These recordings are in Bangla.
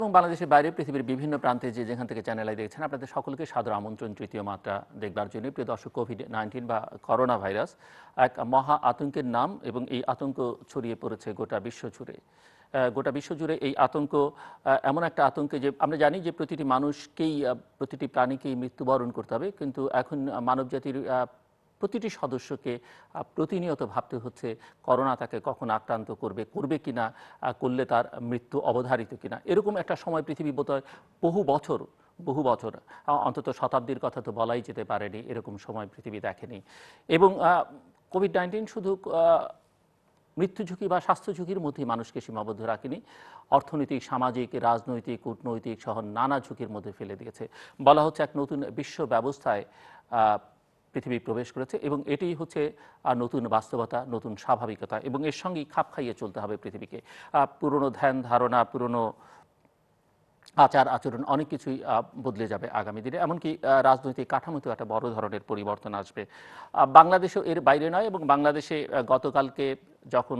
এবং বাংলাদেশের বাইরে পৃথিবীর বিভিন্ন প্রান্তে যেখান থেকে চ্যানেল আই দেখছেন আপনাদের সকলকে সাদর আমন্ত্রণ তৃতীয় মাত্রা দেখবার জন্য। প্রিয় দর্শক, কোভিড-19 বা করোনা ভাইরাস এক মহা আতঙ্কের নাম এবং এই আতঙ্ক ছড়িয়ে পড়েছে গোটা বিশ্ব জুড়ে। গোটা বিশ্ব জুড়ে এই আতঙ্ক এমন একটা আতঙ্কে যে আমরা জানি যে প্রতিটি মানুষকেই প্রতিটি প্রাণীকেই মৃত্যুবরণ করতে হবে, কিন্তু এখন মানবজাতির প্রতিটি সদস্যকে প্রতিনিয়ত ভাবতে হচ্ছে করোনা তাকে কখন আক্রান্ত করবে কিনা, করলে তার মৃত্যু অবধারিত কিনা। এরকম একটা সময় পৃথিবী বোধহয় বহু বছর অন্তত শতাব্দীর কথা তো বলাই যেতে পারেনি, এরকম সময় পৃথিবী দেখেনি। এবং কোভিড-19 শুধু মৃত্যু ঝুঁকি বা স্বাস্থ্য ঝুঁকির মধ্যেই মানুষকে সীমাবদ্ধ রাখেনি, অর্থনৈতিক, সামাজিক, রাজনৈতিক, কূটনৈতিক সহ নানা ঝুঁকির মধ্যে ফেলে দিয়েছে। বলা হচ্ছে এক নতুন বিশ্ব ব্যবস্থায় পৃথিবী প্রবেশ করেছে এবং এটাই হচ্ছে নতুন বাস্তবতা, নতুন স্বাভাবিকতা, এবং এর সঙ্গেই খাপ খাইয়ে চলতে হবে পৃথিবীকে। পুরনো ধ্যান ধারণা, পুরনো আচার আচরণ অনেক কিছুই বদলে যাবে আগামী দিনে, এমনকি রাজনৈতিক কাঠামোতেও একটা বড় ধরনের পরিবর্তন আসবে। বাংলাদেশও এর বাইরে নয়, এবং বাংলাদেশে গতকালকে যখন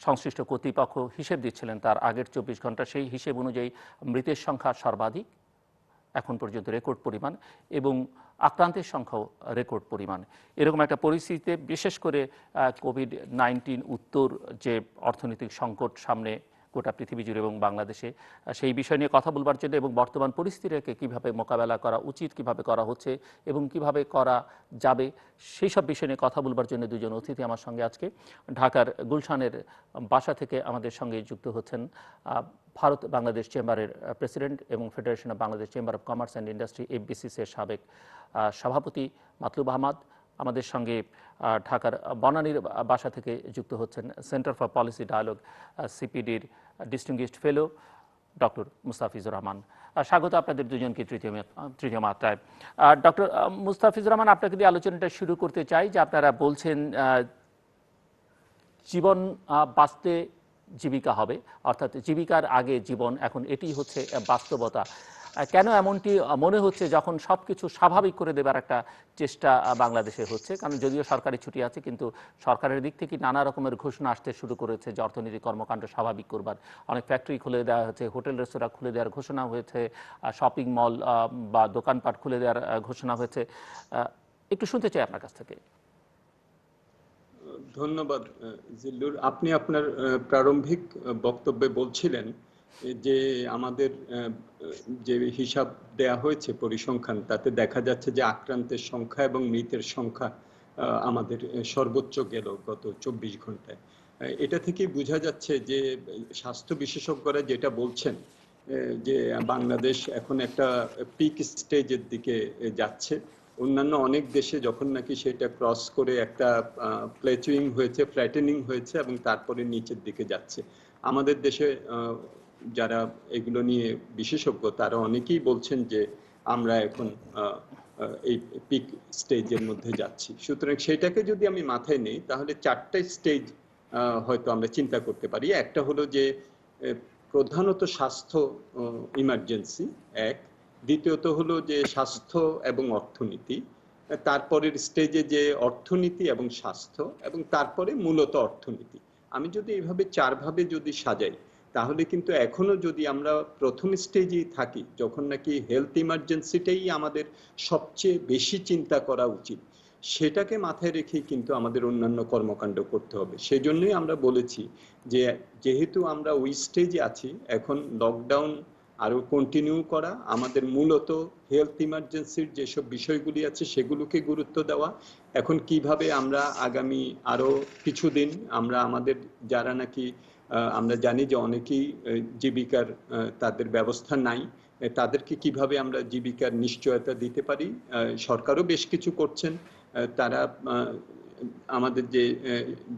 সংশ্লিষ্ট কর্তৃপক্ষ হিসেব দিচ্ছিলেন তার আগের 24 ঘন্টা, সেই হিসেব অনুযায়ী মৃতের সংখ্যা সর্বাধিক এখন পর্যন্ত রেকর্ড পরিমাণ, এবং আক্রান্তের সংখ্যাও রেকর্ড পরিমাণ। এরকম একটা পরিস্থিতিতে বিশেষ করে কোভিড-19 উত্তর যে অর্থনৈতিক সংকট সামনে গোটা পৃথিবী জুড়ে এবং বাংলাদেশে, সেই বিষয় নিয়ে কথা বলবার জন্য এবং বর্তমান পরিস্থিতিকে কীভাবে মোকাবেলা করা উচিত, কীভাবে করা হচ্ছে এবং কিভাবে করা যাবে, সেই সব বিষয় নিয়ে কথা বলবার জন্য দুজন অতিথি আমার সঙ্গে আজকে ঢাকার গুলশানের বাসা থেকে আমাদের সঙ্গে যুক্ত হচ্ছেন ভারত বাংলাদেশ চেম্বারের প্রেসিডেন্ট এবং federation of Bangladesh chamber of commerce and industry এফবিসিসির সাবেক সভাপতি মাতলুব আহমদ। আমাদের সঙ্গে ঢাকার বনানীর বাসা থেকে যুক্ত হচ্ছেন সেন্টার ফর পলিসি ডায়ালগ সিপিডির distinguished fellow doctor Mustafizur Rahman. স্বাগত আপনাদের দুজনকে তৃতীয় মাত্রায়। ডক্টর মুস্তাফিজুর রহমান, আপনাকে দিয়ে আলোচনাটা শুরু করতে চাই যে আপনারা বলছেন জীবন বাঁচতে জীবিকা হবে, অর্থাৎ জীবিকার আগে জীবন, এখন এটি হচ্ছে বাস্তবতা। কেন এমনটি মনে হচ্ছে যখন সব কিছু স্বাভাবিক করে দেবার একটা চেষ্টা বাংলাদেশে হচ্ছে? কারণ যদিও সরকারি ছুটি আছে, কিন্তু সরকারের দিক থেকে নানা রকমের ঘোষণা আসতে শুরু করেছে যে অর্থনৈতিক কর্মকাণ্ড স্বাভাবিক করবার। অনেক ফ্যাক্টরি খুলে দেওয়া হয়েছে, হোটেল রেস্তোরাঁ খুলে দেওয়ার ঘোষণা হয়েছে, শপিং মল বা দোকানপাট খুলে দেওয়ার ঘোষণা হয়েছে। একটু শুনতে চাই আপনার কাছ থেকে। ধন্যবাদ জিল্লুর। আপনি আপনার প্রারম্ভিক বক্তব্যে বলছিলেন যে আমাদের যে হিসাব দেয়া হয়েছে পরিসংখ্যান, তাতে দেখা যাচ্ছে যে আক্রান্তের সংখ্যা এবং মৃতের সংখ্যা আমাদের সর্বোচ্চ গেল গত 24 ঘন্টায়। এটা থেকেই বোঝা যাচ্ছে যে স্বাস্থ্য বিশেষজ্ঞরা যেটা বলছেন যে বাংলাদেশ এখন একটা পিক স্টেজের দিকে যাচ্ছে। অন্যান্য অনেক দেশে যখন নাকি সেটা ক্রস করে একটা প্লেচুইং হয়েছে, ফ্ল্যাটেনিং হয়েছে এবং তারপরে নিচের দিকে যাচ্ছে, আমাদের দেশে যারা এগুলো নিয়ে বিশেষজ্ঞ তারা অনেকেই বলছেন যে আমরা এখন এই পিক স্টেজের মধ্যে যাচ্ছি। সুতরাং সেটাকে যদি আমি মাথায় নেই তাহলে 4টা স্টেজ হয়তো আমরা চিন্তা করতে পারি। একটা হলো যে প্রধানত স্বাস্থ্য ইমার্জেন্সি এক, দ্বিতীয়ত হলো যে স্বাস্থ্য এবং অর্থনীতি, তারপরের স্টেজে যে অর্থনীতি এবং স্বাস্থ্য, এবং তারপরে মূলত অর্থনীতি। আমি যদি এইভাবে 4 ভাবে যদি সাজাই তাহলে কিন্তু এখনো যদি আমরা প্রথম স্টেজেই থাকি, যখন নাকি হেলথ ইমার্জেন্সিটাই আমাদের সবচেয়ে বেশি চিন্তা করা উচিত, সেটাকে মাথায় রেখেই কিন্তু আমাদের অন্যান্য কর্মকাণ্ড করতে হবে। সেজন্যই আমরা বলেছি যে যেহেতু আমরা ওই স্টেজে আছি, এখন লকডাউন আরো কন্টিনিউ করা, আমাদের মূলত হেলথ ইমার্জেন্সির যেসব বিষয়গুলি আছে সেগুলোকে গুরুত্ব দেওয়া। এখন কিভাবে আমরা আগামী আরো কিছুদিন আমরা আমাদের যারা নাকি আমরা জানি যে অনেকেই জীবিকার তাদের ব্যবস্থা নাই, তাদেরকে কিভাবে আমরা জীবিকার নিশ্চয়তা দিতে পারি। সরকারও বেশ কিছু করছেন, তারা আমাদের যে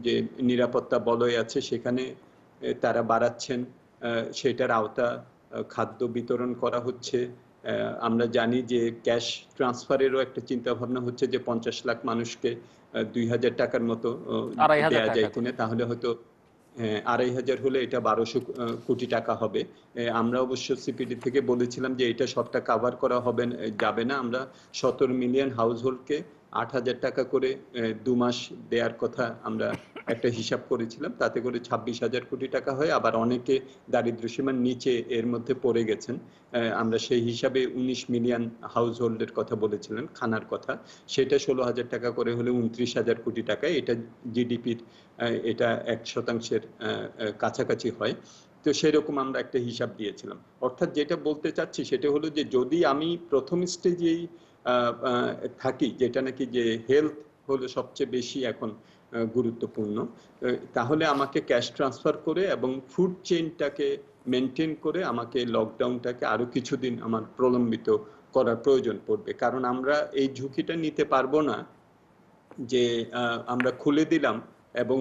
যে নিরাপত্তা বলয় আছে সেখানে তারা বাড়াচ্ছেন, সেটার আওতা খাদ্য বিতরণ করা হচ্ছে। আমরা জানি যে ক্যাশ ট্রান্সফারেরও একটা চিন্তা ভাবনা হচ্ছে যে 50 লাখ মানুষকে 2000 টাকার মতো দেয়া যায় কিনা, তাহলে হয়তো 2500 হলে এটা 1200 কোটি টাকা হবে। আমরা অবশ্য সিপিডি থেকে বলেছিলাম যে এটা সবটা কাভার করা হবে যাবে না, আমরা 17 মিলিয়ন হাউস হোল্ডকে 8000 টাকা করে 2 মাস দেওয়ার কথা আমরা একটা হিসাব করেছিলাম, তাতে করে 26,000 কোটি টাকা হয়। আবার অনেকে দারিদ্র্যসীমার নিচে এর মধ্যে পড়ে গেছেন। আমরা সেই হিসাবে 19 মিলিয়ন হাউস হোল্ডের কথা বলেছিলেন, খানার কথা। সেটা 16,000 টাকা করে হলে 29,000 কোটি টাকা। এটা জিডিপির এটা 1% কাছাকাছি হয়। তো সেরকম আমরা একটা হিসাব দিয়েছিলাম। অর্থাৎ যেটা বলতে চাচ্ছি সেটা হলো যে যদি আমি প্রথম স্টেজেই থাকি, যেটা নাকি যে হেলথ হলো সবচেয়ে বেশি এখন গুরুত্বপূর্ণ, তাহলে আমাকে ক্যাশ ট্রান্সফার করে এবং ফুড চেইনটাকে মেনটেন করে আমাকে লকডাউনটাকে আরো কিছুদিন আমার প্রলম্বিত করার প্রয়োজন পড়বে। কারণ আমরা এই ঝুঁকিটা নিতে পারবো না যে আমরা খুলে দিলাম এবং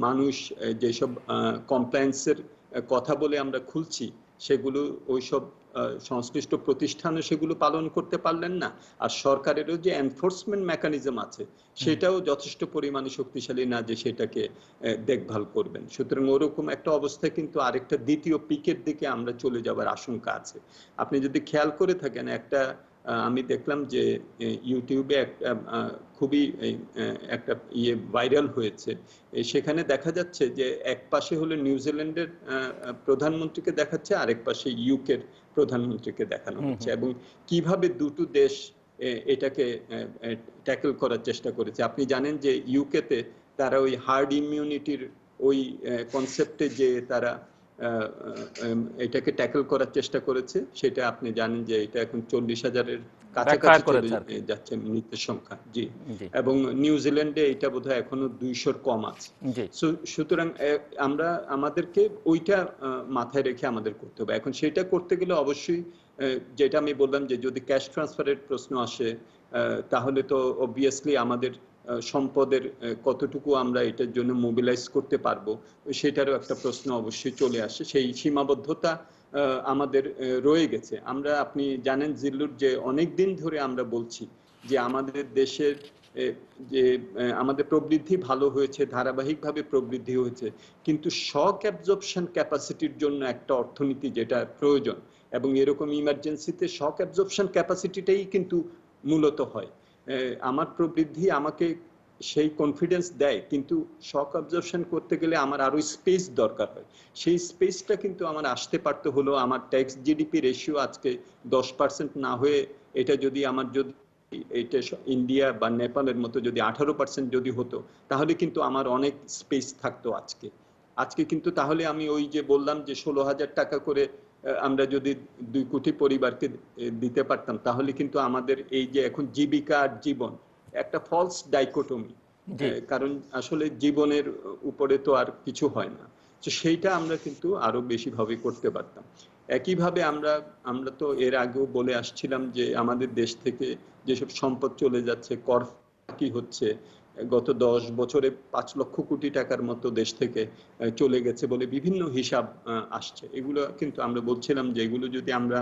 মানুষ যেসব কমপ্লায়েন্সের কথা বলে আমরা খুলছি সেগুলো ওইসব সংশ্লিষ্ট প্রতিষ্ঠানে সেগুলো পালন করতে পারলেন না, আর সরকারেরও যে এনফোর্সমেন্ট মেকানিজম আছে সেটাও যথেষ্ট পরিমাণে শক্তিশালী না যে সেটাকে দেখভাল করবেন। সুতরাং ওরকম একটা অবস্থায় কিন্তু আরেকটা দ্বিতীয় পিকের দিকে আমরা চলে যাওয়ার আশঙ্কা আছে। আপনি যদি খেয়াল করে থাকেন, একটা আমি দেখলাম যে ইউটিউবে একটা খুবই একটা ভাইরাল হয়েছে। সেখানে দেখা যাচ্ছে যে এক পাশে হলো নিউজিল্যান্ডের প্রধানমন্ত্রীকে দেখাচ্ছে, আরেক পাশে ইউকের প্রধানমন্ত্রীকে দেখানো হচ্ছে, এবং কিভাবে দুটো দেশ এটাকে ট্যাকল করার চেষ্টা করেছে। আপনি জানেন যে ইউকেতে তারা ওই হার্ড ইমিউনিটির ওই কনসেপ্টে যে তারা এটাকে ট্যাকল করার চেষ্টা করেছে, সেটা আপনি জানেন যে এটা এখন 40,000-এর কাছাকাছি চলে যাচ্ছে মৃতের সংখ্যা। জি। এবং নিউজিল্যান্ডে এটা বোধহয় এখনো 200-র কম আছে। সুতরাং আমরা আমাদেরকে ওইটা মাথায় রেখে আমাদের করতে হবে। এখন সেটা করতে গেলে অবশ্যই যেটা আমি বললাম যে যদি ক্যাশ ট্রান্সফারের প্রশ্ন আসে, তাহলে তো অবভিয়াসলি আমাদের সম্পদের কতটুকু আমরা এটার জন্য মোবিলাইজ করতে পারবো সেটারও একটা প্রশ্ন অবশ্যই চলে আসে। সেই সীমাবদ্ধতা আমাদের রয়ে গেছে। আপনি জানেন জিল্লুর যে অনেক দিন ধরে আমরা বলছি যে আমাদের দেশের যে আমাদের প্রবৃদ্ধি ভালো হয়েছে, ধারাবাহিকভাবে প্রবৃদ্ধি হয়েছে, কিন্তু শক অ্যাবজর্পশন ক্যাপাসিটির জন্য একটা অর্থনীতি যেটা প্রয়োজন, এবং এরকম ইমার্জেন্সিতে শক অ্যাবজর্পশন ক্যাপাসিটিটাই কিন্তু মূলত হয়। আমার প্রবৃদ্ধি আমাকে সেই কনফিডেন্স দেয়, কিন্তু শক অবজারভেশন করতে গেলে আমার আরো স্পেস দরকার হয়। সেই স্পেসটা কিন্তু আমার আসতে পারতে হলো আমার ট্যাক্স জিডিপি রেশিও আজকে 10% না হয়ে এটা যদি এটা ইন্ডিয়া বা নেপালের মতো যদি 18% যদি হতো, তাহলে কিন্তু আমার অনেক স্পেস থাকতো আজকে কিন্তু তাহলে আমি ওই যে বললাম যে 16,000 টাকা করে আমরা যদি 2 কোটি পরিবারকে দিতে পারতাম, তাহলে কিন্তু আমাদের এই যে এখন জীবিকা আর জীবন একটা ফলস ডাইকোটমি, কারণ আসলে জীবনের উপরে তো আর কিছু হয় না। তো সেইটা আমরা কিন্তু আরো বেশি ভাবে করতে পারতাম। একইভাবে আমরা তো এর আগেও বলে আসছিলাম যে আমাদের দেশ থেকে যেসব সম্পদ চলে যাচ্ছে, কর কি হচ্ছে, গত 10 বছরে 5 লক্ষ কোটি টাকার মতো দেশ থেকে চলে গেছে বলে বিভিন্ন হিসাব আসছে। এগুলো কিন্তু আমরা বলছিলাম যে এগুলো যদি আমরা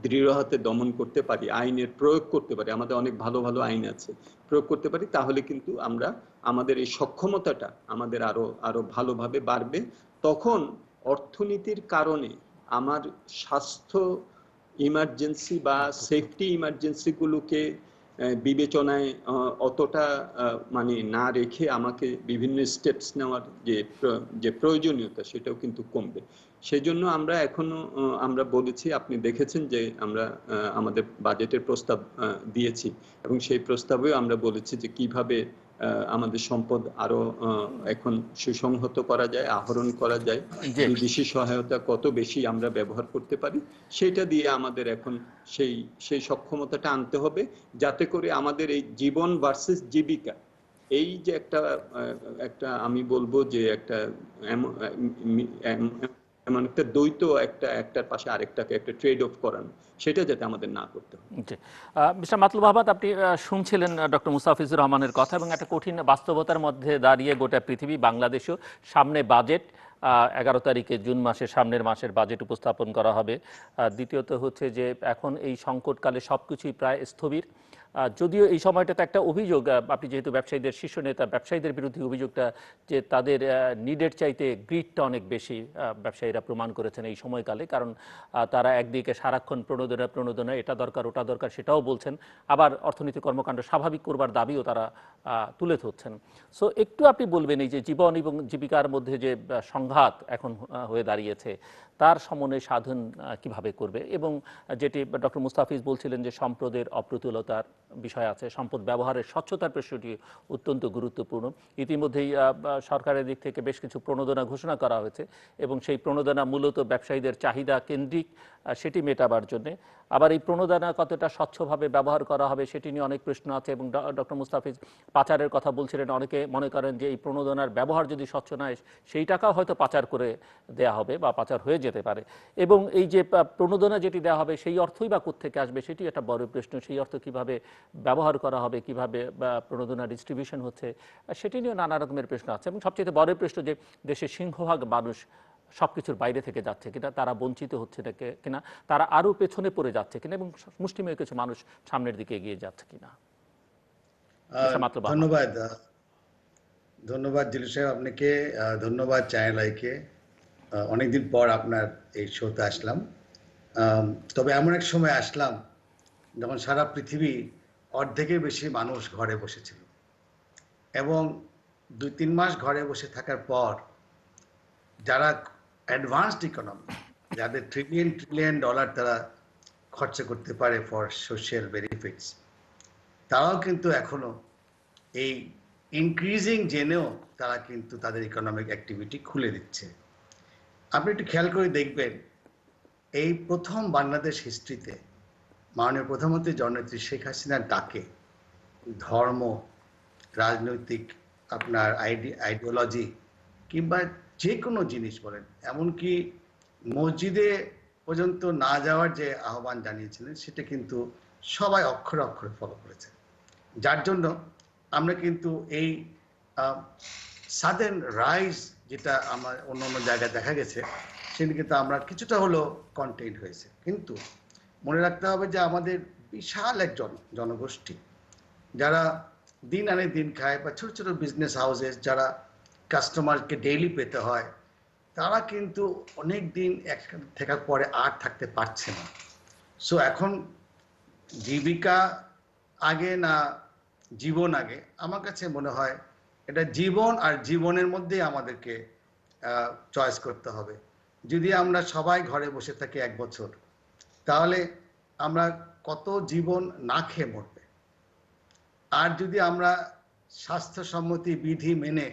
দৃঢ় হাতে দমন করতে পারি, আইনের প্রয়োগ করতে পারি, আমাদের অনেক ভালো ভালো আইন আছে, প্রয়োগ করতে পারি, তাহলে কিন্তু আমাদের এই সক্ষমতাটা আমাদের আরো ভালোভাবে বাড়বে। তখন অর্থনীতির কারণে আমার স্বাস্থ্য ইমার্জেন্সি বা সেফটি ইমার্জেন্সি গুলোকে বিবেচনায় অতটা মানে না রেখে আমাকে বিভিন্ন স্টেপস নেওয়ার যে প্রয়োজনীয়তা সেটাও কিন্তু কমবে। সেজন্য আমরা বলেছি, আপনি দেখেছেন যে আমরা আমাদের বাজেটের প্রস্তাব দিয়েছি, এবং সেই প্রস্তাবেও আমরা বলেছি যে কিভাবে আমাদের সম্পদ আরো এখন সুসংহত করা যায়, আহরণ করা যায়, বিদেশি সহায়তা কত বেশি আমরা ব্যবহার করতে পারি, সেটা দিয়ে আমাদের এখন সেই সক্ষমতাটা আনতে হবে, যাতে করে আমাদের এই জীবন ভার্সেস জীবিকা, এই যে একটা আমি বলবো যে একটা এমন একটা দ্বৈত, একটার পাশে আরেকটাকে একটা ট্রেড অফ করানো, সেটা যাতে আমাদের না করতে হয়। মিস্টার মাতলুব আহমদ, আপনি শুনছিলেন ডক্টর মুস্তাফিজুর রহমানের কথা, এবং একটা কঠিন বাস্তবতার মধ্যে দাঁড়িয়ে গোটা পৃথিবী, বাংলাদেশও সামনে বাজেট, 11 তারিখে জুন মাসের সামনের মাসের বাজেট উপস্থাপন করা হবে। দ্বিতীয়ত হচ্ছে যে এখন এই সংকটকালে সবকিছুই প্রায় স্থবির। যদিও এই সময়টাতে একটা অভিযোগ, আপনি যেহেতু ব্যবসায়ীদের শীর্ষ নেতা, ব্যবসায়ীদের বিরুদ্ধে অভিযোগটা যে তাদের নিডের চাইতে গ্রিডটা অনেক বেশি ব্যবসায়ীরা প্রমাণ করেছেন এই সময়কালে। কারণ তারা একদিকে সারাক্ষণ প্রণোদনা এটা দরকার ওটা দরকার সেটাও বলছেন, আবার অর্থনৈতিক কর্মকাণ্ড স্বাভাবিক করবার দাবিও তারা তুলে ধরছেন। সো একটু আপনি বলবেন এই যে জীবন এবং জীবিকার মধ্যে যে সংঘাত এখন হয়ে দাঁড়িয়েছে তার সমন্বয় সাধন কিভাবে করবে, এবং যেটি ডক্টর মুস্তাফিজ বলছিলেন যে সম্পদের অপ্রতুলতার বিষয় আছে, সম্পদ ব্যবহারের স্বচ্ছতার প্রশ্নটি অত্যন্ত গুরুত্বপূর্ণ। ইতিমধ্যেই সরকারের দিক থেকে বেশ কিছু প্রণোদনা ঘোষণা করা হয়েছে এবং সেই প্রণোদনা মূলত ব্যবসায়ীদের চাহিদা কেন্দ্রিক, সেটি মেটাবার জন্যে। আবার এই প্রণোদনা কতটা স্বচ্ছভাবে ব্যবহার করা হবে সেটি নিয়ে অনেক প্রশ্ন আছে, এবং ডক্টর মুস্তাফিজ পাচারের কথা বলছিলেন। অনেকে মনে করেন যে এই প্রণোদনার ব্যবহার যদি স্বচ্ছ না হয় সেই টাকাও হয়তো পাচার করে দেয়া হবে বা পাচার হয়ে যেতে পারে, এবং এই যে প্রণোদনা যেটি দেওয়া হবে সেই অর্থই বা কোত্থেকে আসবে সেটি একটা বড় প্রশ্ন। সেই অর্থ কিভাবে ব্যবহার করা হবে, কিভাবে প্রণোদনা ডিস্ট্রিবিউশন হচ্ছে, সেটি নিয়েও নানা রকমের প্রশ্ন আছে। এবং সবচেয়ে বড় প্রশ্ন যে দেশের সিংহভাগ মানুষ সবকিছুর বাইরে থেকে যাচ্ছে কিনা, তারা বঞ্চিত হচ্ছে কিনা, তারা আরো পেছনে পড়ে যাচ্ছে কিনা, এবং মুষ্টিমেয় কিছু মানুষ সামনের দিকে এগিয়ে যাচ্ছে কিনা। ধন্যবাদ ধন্যবাদ জিলু সাহেব আপনাকে, ধন্যবাদ চ্যানেল আইকে। অনেকদিন পর আপনার এই শোতে আসলাম। তবে এমন এক সময় আসলাম যখন সারা পৃথিবী অর্ধেকের বেশি মানুষ ঘরে বসেছিল, এবং 2-3 মাস ঘরে বসে থাকার পর যারা অ্যাডভান্সড ইকোনমি, যাদের ট্রিলিয়ন ডলার তারা খরচা করতে পারে ফর সোশ্যাল বেনিফিটস, তারাও কিন্তু এখনো এই ইনক্রিজিং জেনেও তারা কিন্তু তাদের ইকোনমিক অ্যাক্টিভিটি খুলে দিচ্ছে। আপনি একটু খেয়াল করে দেখবেন, এই প্রথম বাংলাদেশ হিস্ট্রিতে মাননীয় প্রধানমন্ত্রী জননেত্রী শেখ হাসিনার ডাকে ধর্ম, রাজনৈতিক আপনার আইডিওলজি কিংবা যে কোনো জিনিস বলেন, এমনকি মসজিদে পর্যন্ত না যাওয়ার যে আহ্বান জানিয়েছিলেন সেটা কিন্তু সবাই অক্ষরে অক্ষরে ফলো করেছে। যার জন্য আমরা কিন্তু এই সাডেন রাইজ যেটা আমার অন্য অন্য জায়গায় দেখা গেছে সেটা কিন্তু আমরা কিছুটা হলো কন্টেইন হয়েছে। কিন্তু মনে রাখতে হবে যে আমাদের বিশাল এক জনগোষ্ঠী যারা দিন আনে দিন খায়, বা ছোট ছোট বিজনেস হাউসেস যারা কাস্টমারকে ডেইলি পেতে হয়, তারা কিন্তু অনেক দিন একসাথে থাকার পরে আর থাকতে পারছে না। সো এখন জীবিকা আগে না জীবন আগে? আমার কাছে মনে হয় এটা জীবন আর জীবনের মধ্যে আমাদেরকে চয়েস করতে হবে। যদি আমরা সবাই ঘরে বসে থাকি 1 বছর, তাহলে আমরা কত জীবন না খেয়ে মরবে। আর যদি আমরা স্বাস্থ্যসম্মতি বিধি মেনে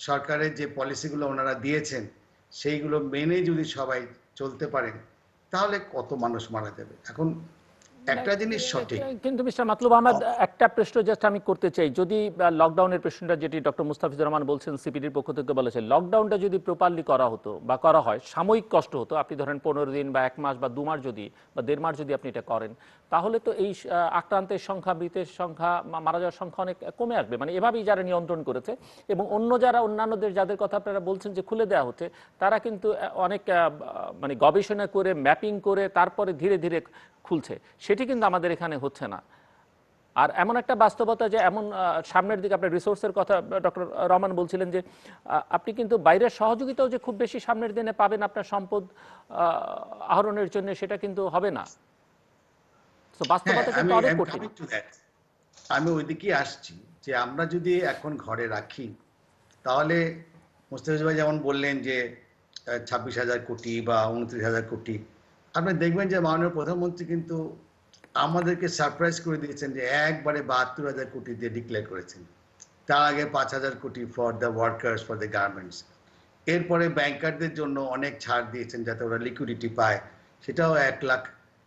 সরকারের যে পলিসিগুলো ওনারা দিয়েছেন সেইগুলো মেনে যদি সবাই চলতে পারেন, তাহলে কত মানুষ মারা যাবে। এখন একটা জিনিস সঠিক, কিন্তু মিস্টার মাতলুব আহমেদ, একটা প্রশ্ন জাস্ট আমি করতে চাই। যদি লকডাউনের প্রশ্নটা যেটি ডক্টর মুস্তাফিজুর রহমান বলছেন, সিপিডির পক্ষ থেকে বলেছে, লকডাউনটা যদি প্রপারলি করা হতো বা করা হয়, সাময়িক কষ্ট হতো, আপনি ধরেন 15 দিন বা 1 মাস বা 2 মাস যদি বা 1.5 মাস যদি আপনি এটা করেন, তাহলে তো এই আক্রান্তের সংখ্যা, মৃতের সংখ্যা, মারা যাওয়ার সংখ্যা অনেক কমে আসবে। মানে এভাবেই যারা নিয়ন্ত্রণ করেছে, এবং অন্যদের যাদের কথা আপনারা বলছেন যে খুলে দেওয়া হচ্ছে, তারা কিন্তু অনেক মানে গবেষণা করে ম্যাপিং করে তারপরে ধীরে ধীরে খুলছে, সেটি কিন্তু আমাদের এখানে হচ্ছে না। আর এমন একটা বাস্তবতা যে এমন সামনের দিকে আপনার রিসোর্সের কথা ডক্টর রহমান বলছিলেন যে আপনি কিন্তু বাইরের সহযোগিতাও যে খুব বেশি সামনের দিনে পাবেন আপনার সম্পদ আহরণের জন্য, সেটা কিন্তু হবে না। তো বাস্তবতা কিন্তু অনেক কঠিন। আমি ওইদিকে আসছি যে আমরা যদি এখন ঘরে রাখি, তাহলে মুস্তাফিজ ভাই যেমন বললেন যে 26,000 কোটি বা 29,000 কোটি, আপনি দেখবেন যে মাননীয় প্রধানমন্ত্রী কিন্তু আমাদেরকে সারপ্রাইজ করে দিয়েছেন যে একবারে 72,000 কোটি দিয়ে ডিক্লেয়ার করেছেন। তার আগে 5,000 কোটি for the workers, for the garments. এরপরে ব্যাংকারদের জন্য অনেক ছাড় দিয়েছেন যাতে ওরা লিকুইডিটি পায়, সেটাও 1 লাখ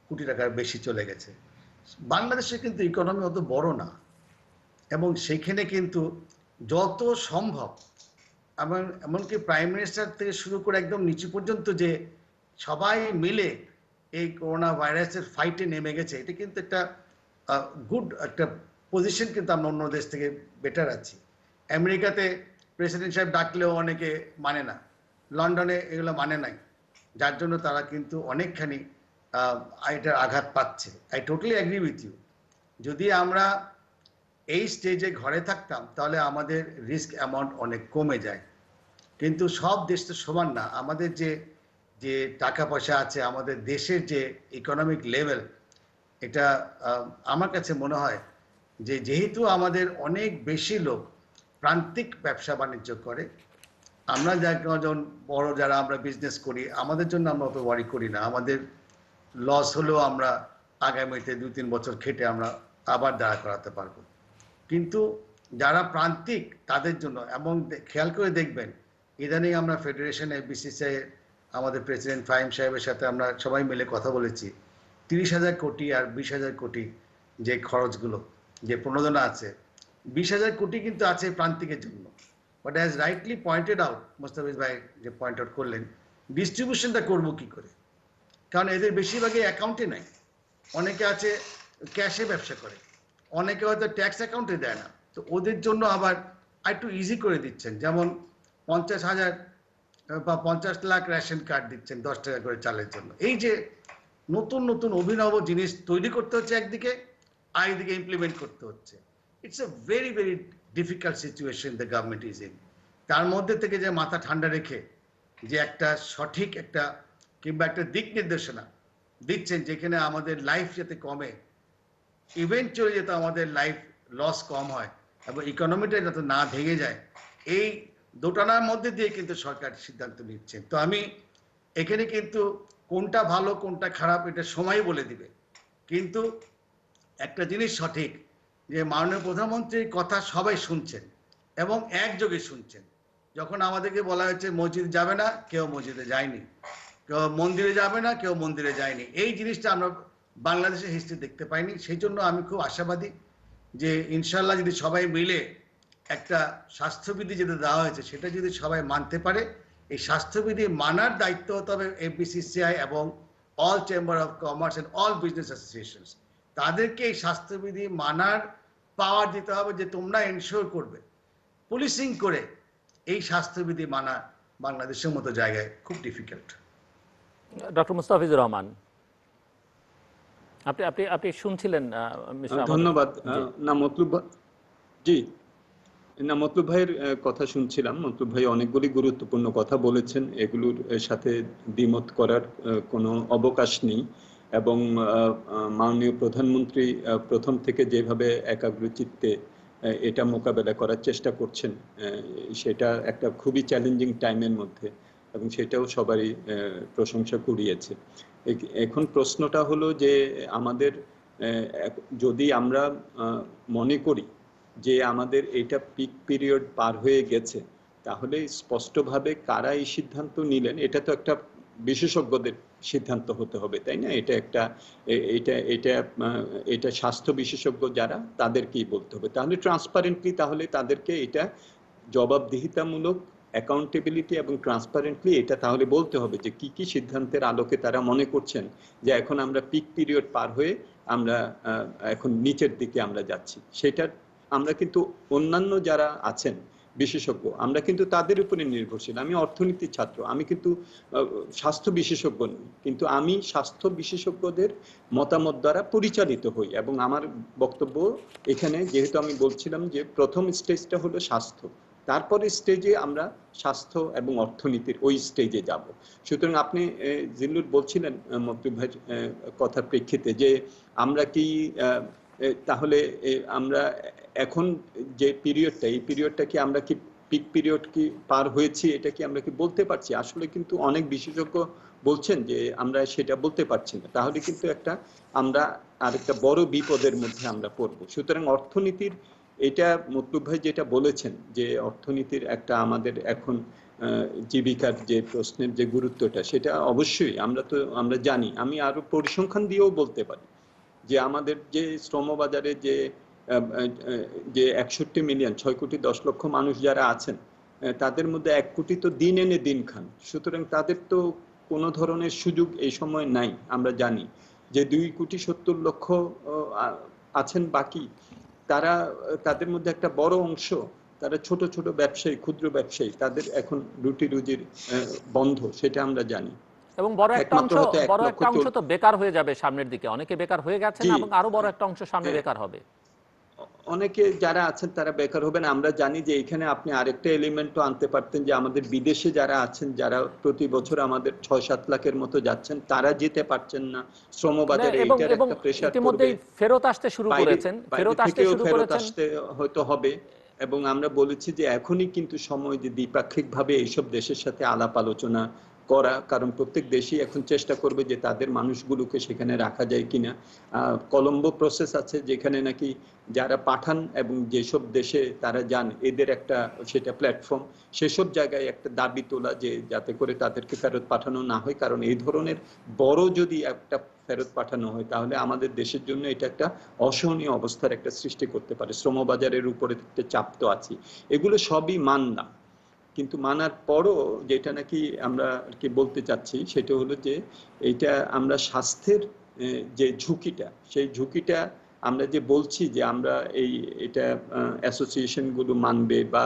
কোটি টাকার বেশি চলে গেছে। বাংলাদেশে কিন্তু ইকোনমি অত বড় না, এবং সেখানে কিন্তু যত সম্ভব এমনকি প্রাইম মিনিস্টার থেকে শুরু করে একদম নিচু পর্যন্ত যে সবাই মিলে এই করোনা ভাইরাসের ফাইটে নেমে গেছে, এটা কিন্তু একটা গুড একটা পজিশন, কিন্তু আমরা অন্য দেশ থেকে বেটার আছি। আমেরিকাতে প্রেসিডেন্ট সাহেব ডাকলেও অনেকে মানে না, লন্ডনে এগুলো মানে নাই, যার জন্য তারা কিন্তু অনেকখানি এটার আঘাত পাচ্ছে। I totally agree with you. যদি আমরা এই স্টেজে ঘরে থাকতাম তাহলে আমাদের রিস্ক অ্যামাউন্ট অনেক কমে যায়। কিন্তু সব দেশ তো সমান না। আমাদের যে যে টাকা পয়সা আছে, আমাদের দেশের যে ইকোনমিক লেভেল, এটা আমার কাছে মনে হয় যে যেহেতু আমাদের অনেক বেশি লোক প্রান্তিক ব্যবসা বাণিজ্য করে, আমরা যখন বড় যারা আমরা বিজনেস করি, আমাদের জন্য আমরা অত ওয়ারি করি না। আমাদের লস হলেও আমরা আগামীতে 2-3 বছর খেটে আমরা আবার দাঁড়া করাতে পারবো। কিন্তু যারা প্রান্তিক তাদের জন্য, এবং খেয়াল করে দেখবেন ইদানিং আমরা ফেডারেশনে বিসিসিআই আমাদের প্রেসিডেন্ট ফাহিম সাহেবের সাথে আমরা সবাই মিলে কথা বলেছি। 30,000 কোটি আর 20,000 কোটি যে খরচগুলো, যে প্রণোদনা আছে, 20,000 কোটি কিন্তু আছে প্রান্তিকের জন্য। But as rightly pointed out, Mustafiz ভাই যে পয়েন্ট আউট করলেন, ডিস্ট্রিবিউশনটা করবো কি করে? কারণ এদের বেশিরভাগই অ্যাকাউন্টে নাই। অনেকে আছে ক্যাশে ব্যবসা করে, অনেকে হয়তো ট্যাক্স অ্যাকাউন্টে দেয় না। তো ওদের জন্য আবার একটু ইজি করে দিচ্ছেন, যেমন 50,000 বা 50 লাখ রেশন কার্ড দিচ্ছেন 10 টাকা করে চালের জন্য। এই যে নতুন নতুন অভিনব জিনিস তৈরি করতে হচ্ছে একদিকে, আর একদিকে ইমপ্লিমেন্ট করতে হচ্ছে। It's a very very difficult situation the government is in. তার মধ্যে থেকে যে মাথা ঠান্ডা রেখে যে একটা সঠিক একটা কিংবা একটা দিক নির্দেশনা দিচ্ছেন, যেখানে আমাদের লাইফ যাতে কমে, ইভেন্চুয়ালি যাতে আমাদের লাইফ লস কম হয় এবং ইকোনমিটা যাতে না ভেঙে যায়, এই দোটানার মধ্যে দিয়ে কিন্তু সরকার সিদ্ধান্ত নিচ্ছেন। তো আমি এখানে কিন্তু কোনটা ভালো কোনটা খারাপ এটা সময় বলে দিবে। কিন্তু একটা জিনিস সঠিক, যে মাননীয় প্রধানমন্ত্রীর কথা সবাই শুনছেন এবং একযোগে শুনছেন। যখন আমাদেরকে বলা হয়েছে মসজিদ যাবে না, কেউ মসজিদে যায়নি, কেউ মন্দিরে যাবে না, কেউ মন্দিরে যায়নি। এই জিনিসটা আমরা বাংলাদেশের হিস্ট্রি দেখতে পাইনি। সেই জন্য আমি খুব আশাবাদী যে ইনশাল্লাহ যদি সবাই মিলে একটা স্বাস্থ্যবিধি যেটা দেওয়া হয়েছে সেটা যদি সবাই মানতে পারে, এই স্বাস্থ্যবিধি মানার দায়িত্ব হতে হবে এফবিসিসিআই এবং all chamber of commerce and all business associations. তাদেরকে এই স্বাস্থ্যবিধি মানার পাওয়ার দিতে হবে, যে তোমরা এনশিওর করবে। পুলিশিং করে এই স্বাস্থ্যবিধি মানা বাংলাদেশের মতো জায়গায় খুব ডিফিকাল্ট। ডক্টর মুস্তাফিজুর রহমান, আপনি আপনি আপনি শুনছিলেন ধন্যবাদ। না মতলুব জি, না মতলুব ভাইয়ের কথা শুনছিলাম। মতলুব ভাই অনেকগুলি গুরুত্বপূর্ণ কথা বলেছেন, এগুলোর সাথে দ্বিমত করার কোনো অবকাশ নেই। এবং মাননীয় প্রধানমন্ত্রী প্রথম থেকে যেভাবে একাগ্রচিত্তে এটা মোকাবেলা করার চেষ্টা করছেন, সেটা একটা খুবই চ্যালেঞ্জিং টাইমের মধ্যে, এবং সেটাও সবারই প্রশংসা কুড়িয়েছে। এখন প্রশ্নটা হলো যে আমাদের যদি আমরা মনে করি যে আমাদের এটা পিক পিরিয়ড পার হয়ে গেছে, তাহলে স্পষ্টভাবে কারা এই সিদ্ধান্ত নিলেন, এটা তো একটা বিশেষজ্ঞদের সিদ্ধান্ত হতে হবে, তাই না? এটা একটা এটা এটা এটা স্বাস্থ্য বিশেষজ্ঞ যারা, তাদেরকেই বলতে হবে। তাহলে ট্রান্সপারেন্টলি তাহলে তাদেরকে এটা জবাবদিহিতামূলক, অ্যাকাউন্টেবিলিটি এবং ট্রান্সপারেন্টলি এটা তাহলে বলতে হবে যে কি কি সিদ্ধান্তের আলোকে তারা মনে করছেন যে এখন আমরা পিক পিরিয়ড পার হয়ে আমরা এখন নিচের দিকে আমরা যাচ্ছি। সেটা আমরা কিন্তু অন্যান্য যারা আছেন বিশেষজ্ঞ, আমরা কিন্তু তাদের উপরে নির্ভরশীল। আমি অর্থনীতির ছাত্র, আমি কিন্তু স্বাস্থ্য বিশেষজ্ঞ নই, কিন্তু আমি স্বাস্থ্য বিশেষজ্ঞদের মতামত দ্বারা পরিচালিত হই। এবং আমার বক্তব্য এখানে, যেহেতু আমি বলছিলাম যে প্রথম স্টেজটা হলো স্বাস্থ্য, তারপরে স্টেজে আমরা স্বাস্থ্য এবং অর্থনীতির ওই স্টেজে যাব। সুতরাং আপনি জিল্লুর বলছিলেন মকতুব ভাইয়ের কথার প্রেক্ষিতে যে আমরা কি তাহলে আমরা এখন যে পিরিয়ডটা, এই পিরিয়ডটা কি আমরা কি পিক পিরিয়ড কি পার হয়েছি, এটা কি আমরা কি বলতে পারছি? আসলে কিন্তু অনেক বিশেষজ্ঞ বলছেন যে আমরা সেটা বলতে পারছি না। তাহলে কিন্তু আমরা আরেকটা বড় বিপদের মধ্যে আমরা পড়ব। সুতরাং অর্থনীতির, এটা মতলুব ভাই যেটা বলেছেন যে অর্থনীতির একটা আমাদের এখন জীবিকার যে প্রশ্নের যে গুরুত্বটা, সেটা অবশ্যই আমরা জানি। আমি আরো পরিসংখ্যান দিয়েও বলতে পারি যে আমাদের যে শ্রমবাজারে যে 61 মিলিয়ন, 6 কোটি 10 লক্ষ মানুষ যারা আছেন, তাদের মধ্যে 1 কোটি তো দিন এনে দিন খান। সুতরাং তাদের তো কোনো ধরনের সুযোগ এই সময় নাই। আমরা জানি যে 2 কোটি 70 লক্ষ আছেন বাকি, তাদের মধ্যে একটা বড় অংশ তারা ছোট ছোট ব্যবসায়ী, ক্ষুদ্র ব্যবসায়ী, তাদের এখন রুটি রুজির বন্ধ, সেটা আমরা জানি। এবং বড় একটা একমাত্র অংশ হয়তো 1 লক্ষ তো বেকার হয়ে যাবে সামনের দিকে, অনেকে বেকার হয়ে গেছেন জি এবং আরো বড় একটা অংশ সামনে হ্যাঁ, বেকার হবে। অনেকে যারা আছেন তারা বেকার হবেন। আমরা জানি যে এখানে আপনি আরেকটা এলিমেন্টও আনতে পারতেন, যে আমাদের বিদেশে যারা আছেন, যারা প্রতি বছর আমাদের 6-7 লাখের মতো যাচ্ছেন, তারা যেতে পারছেন না। শ্রমবাজারে এবং এইটার এবং একটা প্রেসার পড়বে। ইতিমধ্যেই ফেরত আসতে শুরু বাইরে করেছেন, বাইরে থেকেও শুরু ফেরত করেছেন। আসতে হয়তো হবে। এবং আমরা বলেছি যে এখনই কিন্তু সময় যে দ্বিপাক্ষিকভাবে এইসব দেশের সাথে আলাপ আলোচনা করা, কারণ প্রত্যেক দেশই এখন চেষ্টা করবে যে তাদের মানুষগুলোকে সেখানে রাখা যায় কিনা। কলম্বো প্রসেস আছে, যেখানে নাকি যারা পাঠান এবং যেসব দেশে তারা যান, এদের একটা সেটা প্ল্যাটফর্ম, সেসব জায়গায় একটা দাবি তোলা যে যাতে করে তাদেরকে ফেরত পাঠানো না হয়। কারণ এই ধরনের বড় যদি একটা ফেরত পাঠানো হয়, তাহলে আমাদের দেশের জন্য এটা একটা অসহনীয় অবস্থার একটা সৃষ্টি করতে পারে। শ্রমবাজারের উপরে একটা চাপ তো আছে। এগুলো সবই মানলাম, কিন্তু মানার পরও যেটা নাকি আমরা আর কি বলতে চাচ্ছি, সেটা হলো যে এইটা আমরা স্বাস্থ্যের যে ঝুঁকিটা, সেই ঝুঁকিটা আমরা যে বলছি যে আমরা এটা অ্যাসোসিয়েশনগুলো মানবে বা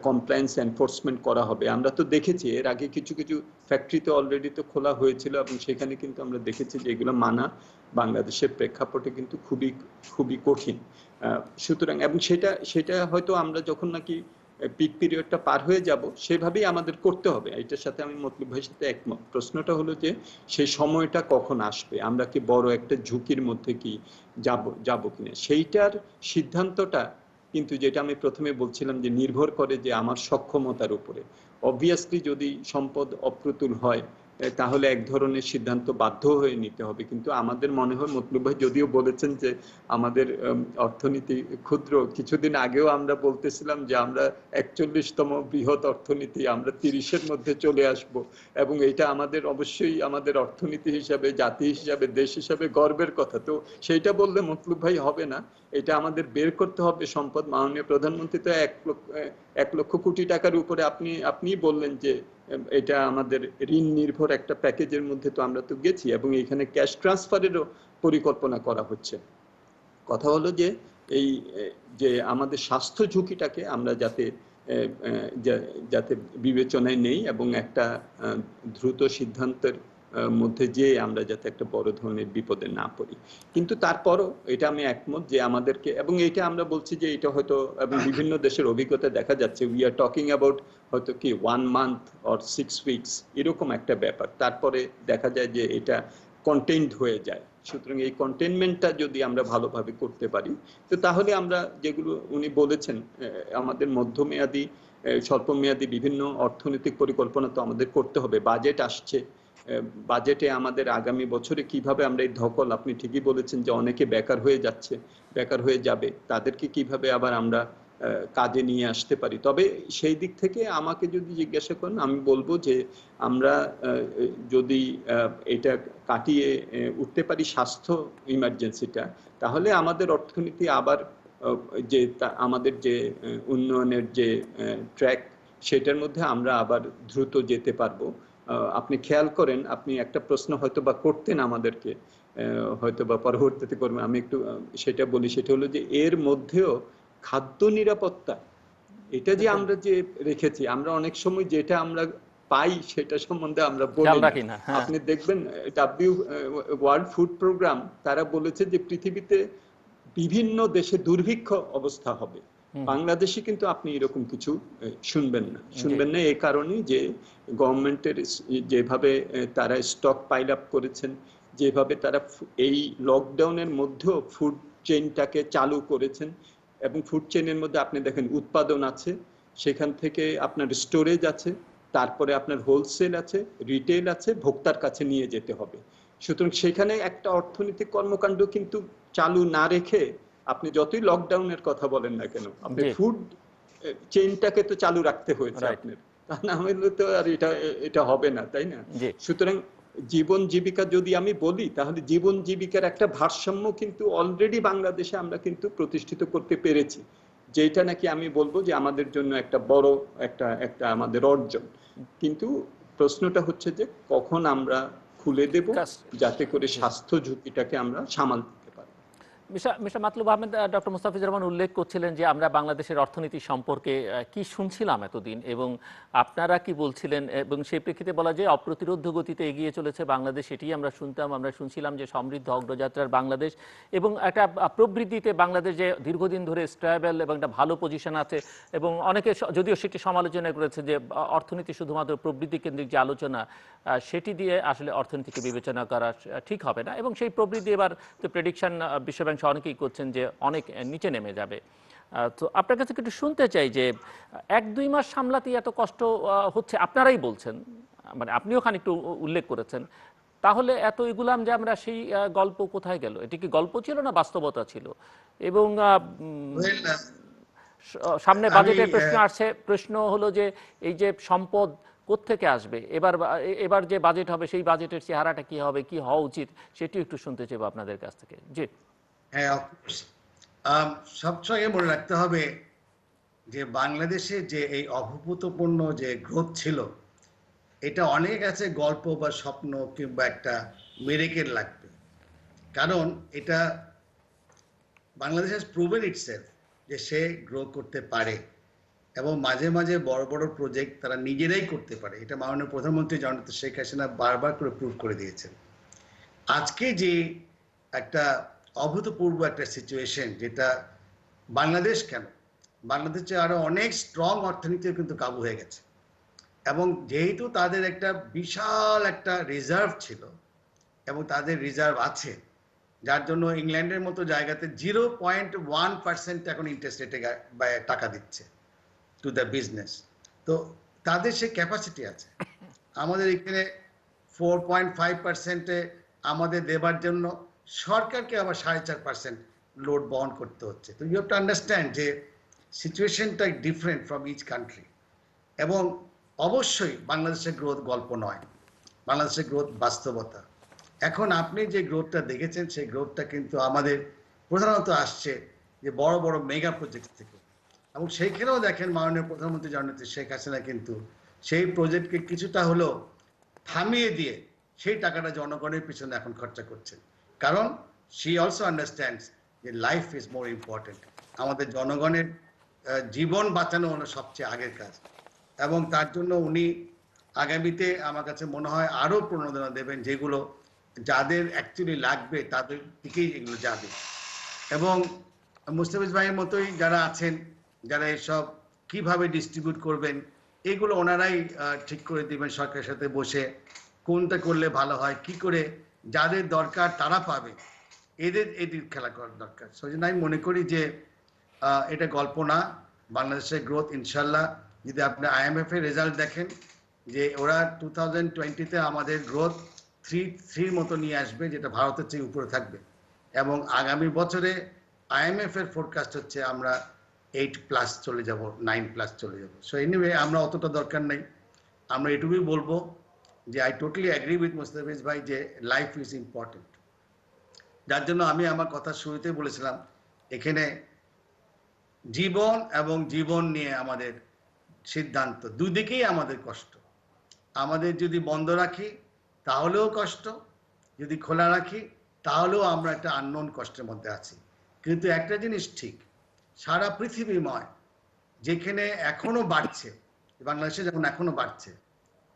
কমপ্লায়েন্স এনফোর্সমেন্ট করা হবে। আমরা তো দেখেছি এর আগে কিছু কিছু ফ্যাক্টরিতে অলরেডি তো খোলা হয়েছিল, এবং সেখানে কিন্তু আমরা দেখেছি যে এগুলো মানা বাংলাদেশের প্রেক্ষাপটে কিন্তু খুবই খুবই কঠিন। সুতরাং এবং সেটা সেটা হয়তো আমরা যখন নাকি পিক পিরিয়ডটা পার হয়ে যাব, সেভাবেই আমাদের করতে হবে। এটার সাথে আমি মতলব ভাইয়ের সাথে একমত। প্রশ্নটা হলো যে সেই সময়টা কখন আসবে, আমরা কি বড় একটা ঝুঁকির মধ্যে কি যাব কিনা, সেইটার সিদ্ধান্তটা কিন্তু, যেটা আমি প্রথমে বলছিলাম, যে নির্ভর করে যে আমার সক্ষমতার উপরে। অবভিয়াসলি যদি সম্পদ অপ্রতুল হয়, তাহলে এক ধরনের সিদ্ধান্ত বাধ্য হয়ে নিতে হবে। কিন্তু আমাদের মনে হয়, মতলব ভাই যদিও বলেছেন যে আমাদের অর্থনীতি ক্ষুদ্র, কিছুদিন আগেও আমরা বলতেছিলাম যে আমরা 41তম বৃহৎ অর্থনীতি, আমরা 30-এর মধ্যে চলে আসব, এবং এটা আমাদের অবশ্যই আমাদের অর্থনীতি হিসাবে, জাতি হিসাবে, দেশ হিসাবে গর্বের কথা। তো সেইটা বললে মতলব ভাই হবে না, এটা আমাদের বের করতে হবে সম্পদ। মাননীয় প্রধানমন্ত্রী তো 1 লক্ষ কোটি টাকার উপরে আপনি বললেন যে এটা আমাদের ঋণ নির্ভর একটা প্যাকেজের মধ্যে তো আমরা তো গেছি, এবং এখানে ক্যাশ ট্রান্সফারেরও পরিকল্পনা করা হচ্ছে। কথা হলো যে এই যে আমাদের স্বাস্থ্য ঝুঁকিটাকে আমরা যাতে যাতে বিবেচনায় নেই, এবং একটা দ্রুত সিদ্ধান্তের মধ্যে যে আমরা যাতে একটা বড় ধরনের বিপদে না পড়ি। কিন্তু তারপরও এটা আমি একমত যে আমাদেরকে, এবং এটা আমরা বলছি যে এটা হয়তো, এবং বিভিন্ন দেশের অভিজ্ঞতা দেখা যাচ্ছে, উই আর টকিং অ্যাবাউট হয়তো কি 1 মান্থ অর 6 উইকস, এরকম একটা ব্যাপার। তারপরে দেখা যায় যে এটা কন্টেইনড হয়ে যায়। সুতরাং এই কন্টেইনমেন্টটা যদি আমরা ভালোভাবে করতে পারি, তো তাহলে আমরা যেগুলো উনি বলেছেন, আমাদের মধ্যমেয়াদী স্বল্পমেয়াদী বিভিন্ন অর্থনৈতিক পরিকল্পনা তো আমাদের করতে হবে। বাজেট আসছে, বাজেটে আমাদের আগামী বছরে কিভাবে আমরা এই ধকল, আপনি ঠিকই বলেছেন যে অনেকে বেকার হয়ে যাচ্ছে, বেকার হয়ে যাবে, তাদেরকে কিভাবে আবার আমরা কাজে নিয়ে আসতে পারি। তবে সেই দিক থেকে আমাকে যদি জিজ্ঞাসা করেন, আমি বলবো যে আমরা যদি এটা কাটিয়ে উঠতে পারি স্বাস্থ্য ইমার্জেন্সিটা, তাহলে আমাদের অর্থনীতি আবার যে আমাদের যে উন্নয়নের যে ট্র্যাক, সেটার মধ্যে আমরা আবার দ্রুত যেতে পারবো। আপনি খেয়াল করেন, আপনি একটা প্রশ্ন হয়তো বা করতেন আমাদেরকে, হয়তো বা পরবর্তীতে করবেন, আমি একটু সেটা বলি। সেটা হলো যে এর মধ্যেও খাদ্য নিরাপত্তা, এটা যে আমরা যে রেখেছি, আমরা অনেক সময় যেটা আমরা পাই সেটা সম্বন্ধে আমরা খেয়াল বলি না। রাখি না। হ্যাঁ, আপনি দেখবেন ওয়ার্ল্ড ফুড প্রোগ্রাম তারা বলেছে যে পৃথিবীতে বিভিন্ন দেশে দুর্ভিক্ষ অবস্থা হবে, বাংলাদেশে কিন্তু আপনি এরকম কিছু শুনবেন না। জি। শুনবেন না এই কারণেই যে গভর্নমেন্টের যেভাবে তারা স্টক পাইল আপ করেছেন, যেভাবে তারা এই লকডাউনের মধ্যেও ফুড চেইনটাকে চালু করেছেন, এবং ফুড চেইনের মধ্যে আপনি দেখেন উৎপাদন আছে, সেখান থেকে আপনার স্টোরেজ আছে, তারপরে আপনার হোলসেল আছে, রিটেল আছে, ভোক্তার কাছে নিয়ে যেতে হবে। সুতরাং সেখানে একটা অর্থনৈতিক কর্মকাণ্ড কিন্তু চালু না রেখে, আপনি যতই লকডাউনের কথা বলেন না কেন, আপনি জি। ফুড চেইনটাকে তো চালু রাখতে হয়েছে রাইট। আপনার, তা না হলে তো আর এটা হবে না, তাই না? জি। সুতরাং জীবন জীবিকা যদি আমি বলি, তাহলে জীবন জীবিকার একটা ভারসাম্য কিন্তু অলরেডি বাংলাদেশে আমরা কিন্তু প্রতিষ্ঠিত করতে পেরেছি, যেটা নাকি আমি বলবো যে আমাদের জন্য একটা বড় একটা একটা আমাদের অর্জন। কিন্তু প্রশ্নটা হচ্ছে যে কখন আমরা খুলে দেব, কাজ- যাতে করে জি। স্বাস্থ্য ঝুঁকিটাকে আমরা সামাল দিতে পারি। মিস্টার মাতলুব আহমেদ, ডক্টর মুস্তাফিজুর রহমান উল্লেখ করছিলেন যে আমরা বাংলাদেশের অর্থনীতি সম্পর্কে কি শুনছিলাম এতদিন এবং আপনারা কি বলছিলেন, এবং সেই প্রেক্ষিতে বলা যায় অপ্রতিরোধ্য গতিতে এগিয়ে চলেছে বাংলাদেশ, এটি আমরা শুনছিলাম যে সমৃদ্ধ অগ্রযাত্রার বাংলাদেশ এবং একটা প্রবৃদ্ধিতে বাংলাদেশ যে দীর্ঘদিন ধরে স্টেবল এবং একটা ভালো পজিশন আছে, এবং অনেকে যদিও সেটি সমালোচনা করেছে যে অর্থনীতি শুধুমাত্র প্রবৃদ্ধি কেন্দ্রিক যে আলোচনা সেটি দিয়ে আসলে অর্থনীতিকে বিবেচনা করা ঠিক হবে না, এবং সেই প্রবৃদ্ধি এবার তো প্রেডিকশন বিশ্বব্যাংক অনেকেই করছেন যে অনেক নিচে নেমে যাবে। তো আপনার কাছে একটু শুনতে চাই যে 1-2 মাস সামলাতেই এত কষ্ট হচ্ছে, আপনারাই বলছেন, মানে আপনিও খানিকটু উল্লেখ করেছেন, তাহলে এত এগুলাম যে আমরা সেই গল্প কোথায় গেল? এটি কি গল্প ছিল না বাস্তবতা ছিল? এবং সামনে বাজেটের প্রশ্ন আসছে, প্রশ্ন হলো যে এই যে সম্পদ কোত্থেকে আসবে, এবার যে বাজেট হবে সেই বাজেটের চেহারাটা কি হবে, কি হওয়া উচিত, সেটিও একটু শুনতে চাইবো আপনাদের কাছ থেকে। জি হ্যাঁ, অফকোর্স। সবসময় মনে রাখতে হবে যে বাংলাদেশে যে এই অভূতপূর্ণ যে গ্রোথ ছিল, এটা অনেক আছে গল্প বা স্বপ্ন কিংবা একটা মিরেকেল লাগবে। কারণ এটা বাংলাদেশ হ্যাজ প্রুভেন ইটসেলফ যে সে গ্রো করতে পারে এবং মাঝে মাঝে বড় বড় প্রজেক্ট তারা নিজেরাই করতে পারে। এটা মাননীয় প্রধানমন্ত্রী জননেত্রী শেখ হাসিনা বারবার করে প্রুভ করে দিয়েছেন। আজকে যে একটা অভূতপূর্ব একটা সিচুয়েশন, যেটা বাংলাদেশ কেন, বাংলাদেশে আরো অনেক স্ট্রং অর্থনীতিও কিন্তু কাবু হয়ে গেছে, এবং যেহেতু তাদের একটা বিশাল একটা রিজার্ভ ছিল এবং তাদের রিজার্ভ আছে, যার জন্য ইংল্যান্ডের মতো জায়গাতে 0.1% এখন ইন্টারেস্ট রেটে টাকা দিচ্ছে টু দ্য বিজনেস। তো তাদের সে ক্যাপাসিটি আছে। আমাদের এখানে 4.5%-এ আমাদের দেবার জন্য সরকারকে আবার 4.5% লোড বহন করতে হচ্ছে। তো ইউ হ্যাভ টু আন্ডারস্ট্যান্ড যে সিচুয়েশনটা ডিফারেন্ট ফ্রম ইচ কান্ট্রি। এবং অবশ্যই বাংলাদেশের গ্রোথ গল্প নয়, বাংলাদেশের গ্রোথ বাস্তবতা। এখন আপনি যে গ্রোথটা দেখেছেন সেই গ্রোথটা কিন্তু আমাদের প্রধানত আসছে যে বড় বড় মেগা প্রজেক্ট থেকে, এবং সেইখানেও দেখেন মাননীয় প্রধানমন্ত্রী জননেত্রী শেখ হাসিনা কিন্তু সেই প্রজেক্টকে কিছুটা হলেও থামিয়ে দিয়ে সেই টাকাটা জনগণের পিছনে এখন খরচা করছেন। কারণ শি অলসো আন্ডারস্ট্যান্ডস যে লাইফ ইজ মোর ইম্পর্টেন্ট। আমাদের জনগণের জীবন বাঁচানো হলো সবচেয়ে আগের কাজ, এবং তার জন্য উনি আগামীতে আমার কাছে মনে হয় আরো প্রণোদনা দেবেন, যেগুলো যাদের অ্যাকচুয়ালি লাগবে তাদের দিকেই এগুলো যাবে। এবং মুস্তাফিজ ভাইয়ের মতোই যারা আছেন, যারা এসব কিভাবে ডিস্ট্রিবিউট করবেন এগুলো ওনারাই ঠিক করে দিবেন সরকারের সাথে বসে, কোনটা করলে ভালো হয়, কি করে যাদের দরকার তারা পাবে, এদের খেলা করার দরকার। সেজন্য আমি মনে করি যে এটা গল্প না। বাংলাদেশের গ্রোথ ইনশাল্লাহ, যদি আপনি IMF এর রেজাল্ট দেখেন যে ওরা 2020-তে আমাদের গ্রোথ 3 মতো নিয়ে আসবে, যেটা ভারতের চেয়ে উপরে থাকবে, এবং আগামী বছরে IMF এর ফোরকাস্ট হচ্ছে আমরা 8+ চলে যাব, 9+ চলে যাব। সো এনিওয়ে আমরা অতটা দরকার নাই। আমরা এটুকুই বলবো যে I totally agree with Mustafiz ভাই যে লাইফ ইজ ইম্পর্টেন্ট। যার জন্য আমি আমার কথা শুরুতেই বলেছিলাম এখানে জীবন এবং জীবন নিয়ে আমাদের সিদ্ধান্ত, দুদিকেই আমাদের কষ্ট। আমাদের যদি বন্ধ রাখি তাহলেও কষ্ট, যদি খোলা রাখি তাহলেও আমরা একটা আননোন কষ্টের মধ্যে আছি। কিন্তু একটা জিনিস ঠিক, সারা পৃথিবীময় যেখানে এখনো বাড়ছে, বাংলাদেশে যেমন এখনো বাড়ছে,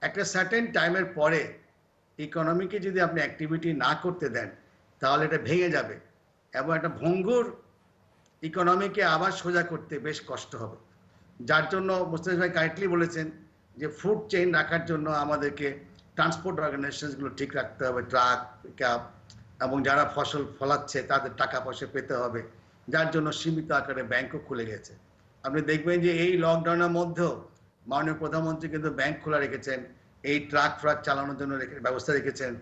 একটা সার্টেন টাইমের পরে ইকোনমিকে যদি আপনি অ্যাক্টিভিটি না করতে দেন তাহলে এটা ভেঙে যাবে, এবং একটা ভঙ্গুর ইকোনমিকে আবার সোজা করতে বেশ কষ্ট হবে। যার জন্য মুস্তাফিজ ভাই কারেক্টলি বলেছেন যে ফুড চেইন রাখার জন্য আমাদেরকে ট্রান্সপোর্ট অর্গানাইজেশনগুলো ঠিক রাখতে হবে, ট্রাক, পিকআপ, এবং যারা ফসল ফলাচ্ছে তাদের টাকা পয়সা পেতে হবে, যার জন্য সীমিত আকারে ব্যাংকও খুলে গেছে। আপনি দেখবেন যে এই লকডাউনের মধ্যেও মাননীয় প্রধানমন্ত্রী কিন্তু ব্যাংক খোলা রেখেছেন, এই ট্রাক চালানোর জন্য ব্যবস্থা রেখেছেন,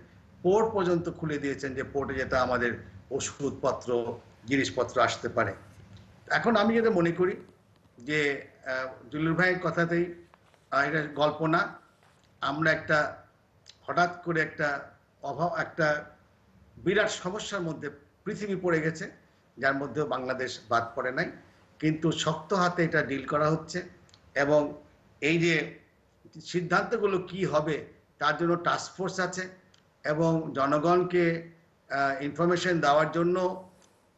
পোর্ট পর্যন্ত খুলে দিয়েছেন, যে পোর্টে যেটা আমাদের ওষুধপত্র, জিনিসপত্র আসতে পারে। এখন আমি যেটা মনে করি যে জুলুর ভাইয়ের কথাতেই এটা গল্প না। আমরা একটা হঠাৎ করে একটা বিরাট সমস্যার মধ্যে পৃথিবী পড়ে গেছে, যার মধ্যেও বাংলাদেশ বাদ পড়ে নাই, কিন্তু শক্ত হাতে এটা ডিল করা হচ্ছে। এবং এই যে সিদ্ধান্তগুলো কি হবে তার জন্য টাস্কফোর্স আছে, এবং জনগণকে ইনফরমেশন দেওয়ার জন্য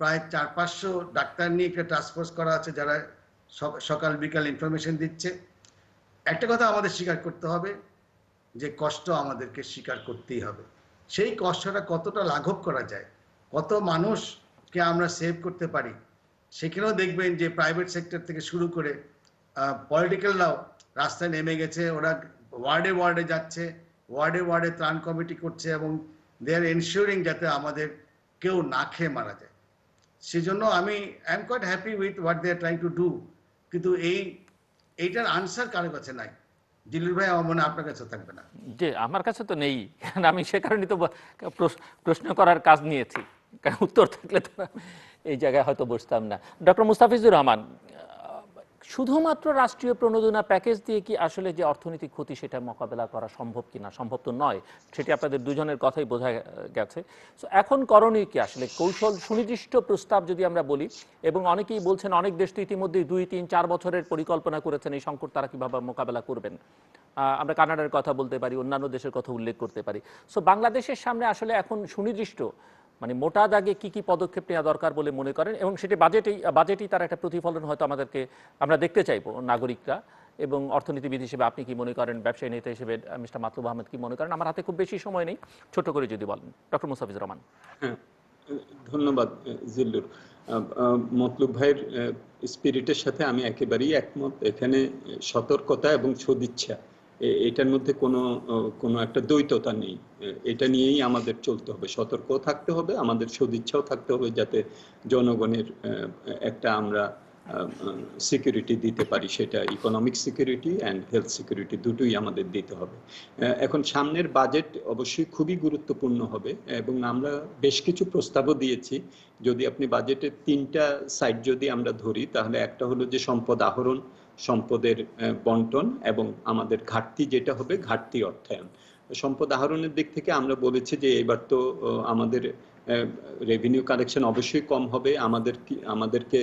প্রায় 400-500 ডাক্তার নিয়ে একটা টাস্কফোর্স করা আছে যারা সকাল বিকাল ইনফরমেশন দিচ্ছে। একটা কথা আমাদের স্বীকার করতে হবে যে কষ্ট আমাদেরকে স্বীকার করতেই হবে। সেই কষ্টটা কতটা লাঘব করা যায়, কত মানুষকে আমরা সেভ করতে পারি, সেখানেও দেখবেন যে প্রাইভেট সেক্টর থেকে শুরু করে পলিটিক্যালরাও রাস্তায় নেমে গেছে। ওরা ওয়ার্ডে ওয়ার্ডে যাচ্ছে, ওয়ার্ডে ওয়ার্ডে ত্রাণ কমিটি করছে এবং দে আর এনশিওরিং যাতে আমাদের কেউ না খেয়ে মারা যায়। সেজন্য I am quite happy with what they are trying to do. কিন্তু এইটার আনসার কারোর কাছে নাই। জিলুর ভাই, আমার মনে আপনার কাছে থাকবে না। যে আমার কাছে তো নেই, কারণ আমি সে কারণে তো প্রশ্ন করার কাজ নিয়েছি, কারণ উত্তর থাকলে তো এই জায়গায় হয়তো বসতাম না। ডক্টর মুস্তাফিজুর রহমান, শুধুমাত্র রাষ্ট্রীয় প্রণোদনা প্যাকেজ দিয়ে কি আসলে যে অর্থনৈতিক ক্ষতি সেটা মোকাবেলা করা সম্ভব কিনা? সম্ভব তো নয়, সেটি আপনাদের দুজনের কথাই বোঝা গেছে। সো এখন করণীয় কি আসলে? কৌশল সুনির্দিষ্ট প্রস্তাব যদি আমরা বলি, এবং অনেকেই বলছেন অনেক দেশ তো ইতিমধ্যে 2, 3, 4 বছরের পরিকল্পনা করেছেন এই সংকট তারা কিভাবে মোকাবেলা করবেন। আমরা কানাডার কথা বলতে পারি, অন্যান্য দেশের কথা উল্লেখ করতে পারি। সো বাংলাদেশের সামনে আসলে এখন সুনির্দিষ্ট মানে মোটা দাগে কি কি পদক্ষেপ নেওয়া দরকার বলে মনে করেন, এবং সেটি বাজেটেই তার একটা প্রতিফলন হয়তো আমরা দেখতে চাইবো নাগরিকরা, এবং অর্থনীতিবিদ হিসেবে আপনি কি মনে করেন, ব্যবসায়ী নেতা হিসেবে মিস্টার মাতলুব আহমেদ কি মনে করেন? আমার হাতে খুব বেশি সময় নেই, ছোট করে যদি বলেন ডক্টর মুস্তাফিজুর রহমান। হ্যাঁ, ধন্যবাদ জিল্লুর। মতলুব ভাইয়ের স্পিরিটের সাথে আমি একেবারেই একমত। এখানে সতর্কতা এবং সদিচ্ছা এটার মধ্যে কোনো একটা দ্বৈততা নেই। এটা নিয়েই আমাদের চলতে হবে, সতর্কও থাকতে হবে, আমাদের সদিচ্ছাও থাকতে হবে, যাতে জনগণের একটা আমরা সিকিউরিটি দিতে পারি। সেটা economic security and health security দুটোই আমাদের দিতে হবে। এখন সামনের বাজেট অবশ্যই খুবই গুরুত্বপূর্ণ হবে, এবং আমরা বেশ কিছু প্রস্তাবও দিয়েছি। যদি আপনি বাজেটের 3টা সাইড যদি আমরা ধরি, তাহলে একটা হলো যে সম্পদ আহরণ, সম্পদের বন্টন, এবং আমাদের ঘাটতি যেটা হবে ঘাটতি অর্থায়ন। সম্পদ আহরণের দিক থেকে আমরা বলেছি যে এবার তো আমাদের রেভিনিউ কালেকশন অবশ্যই কম হবে। আমাদেরকে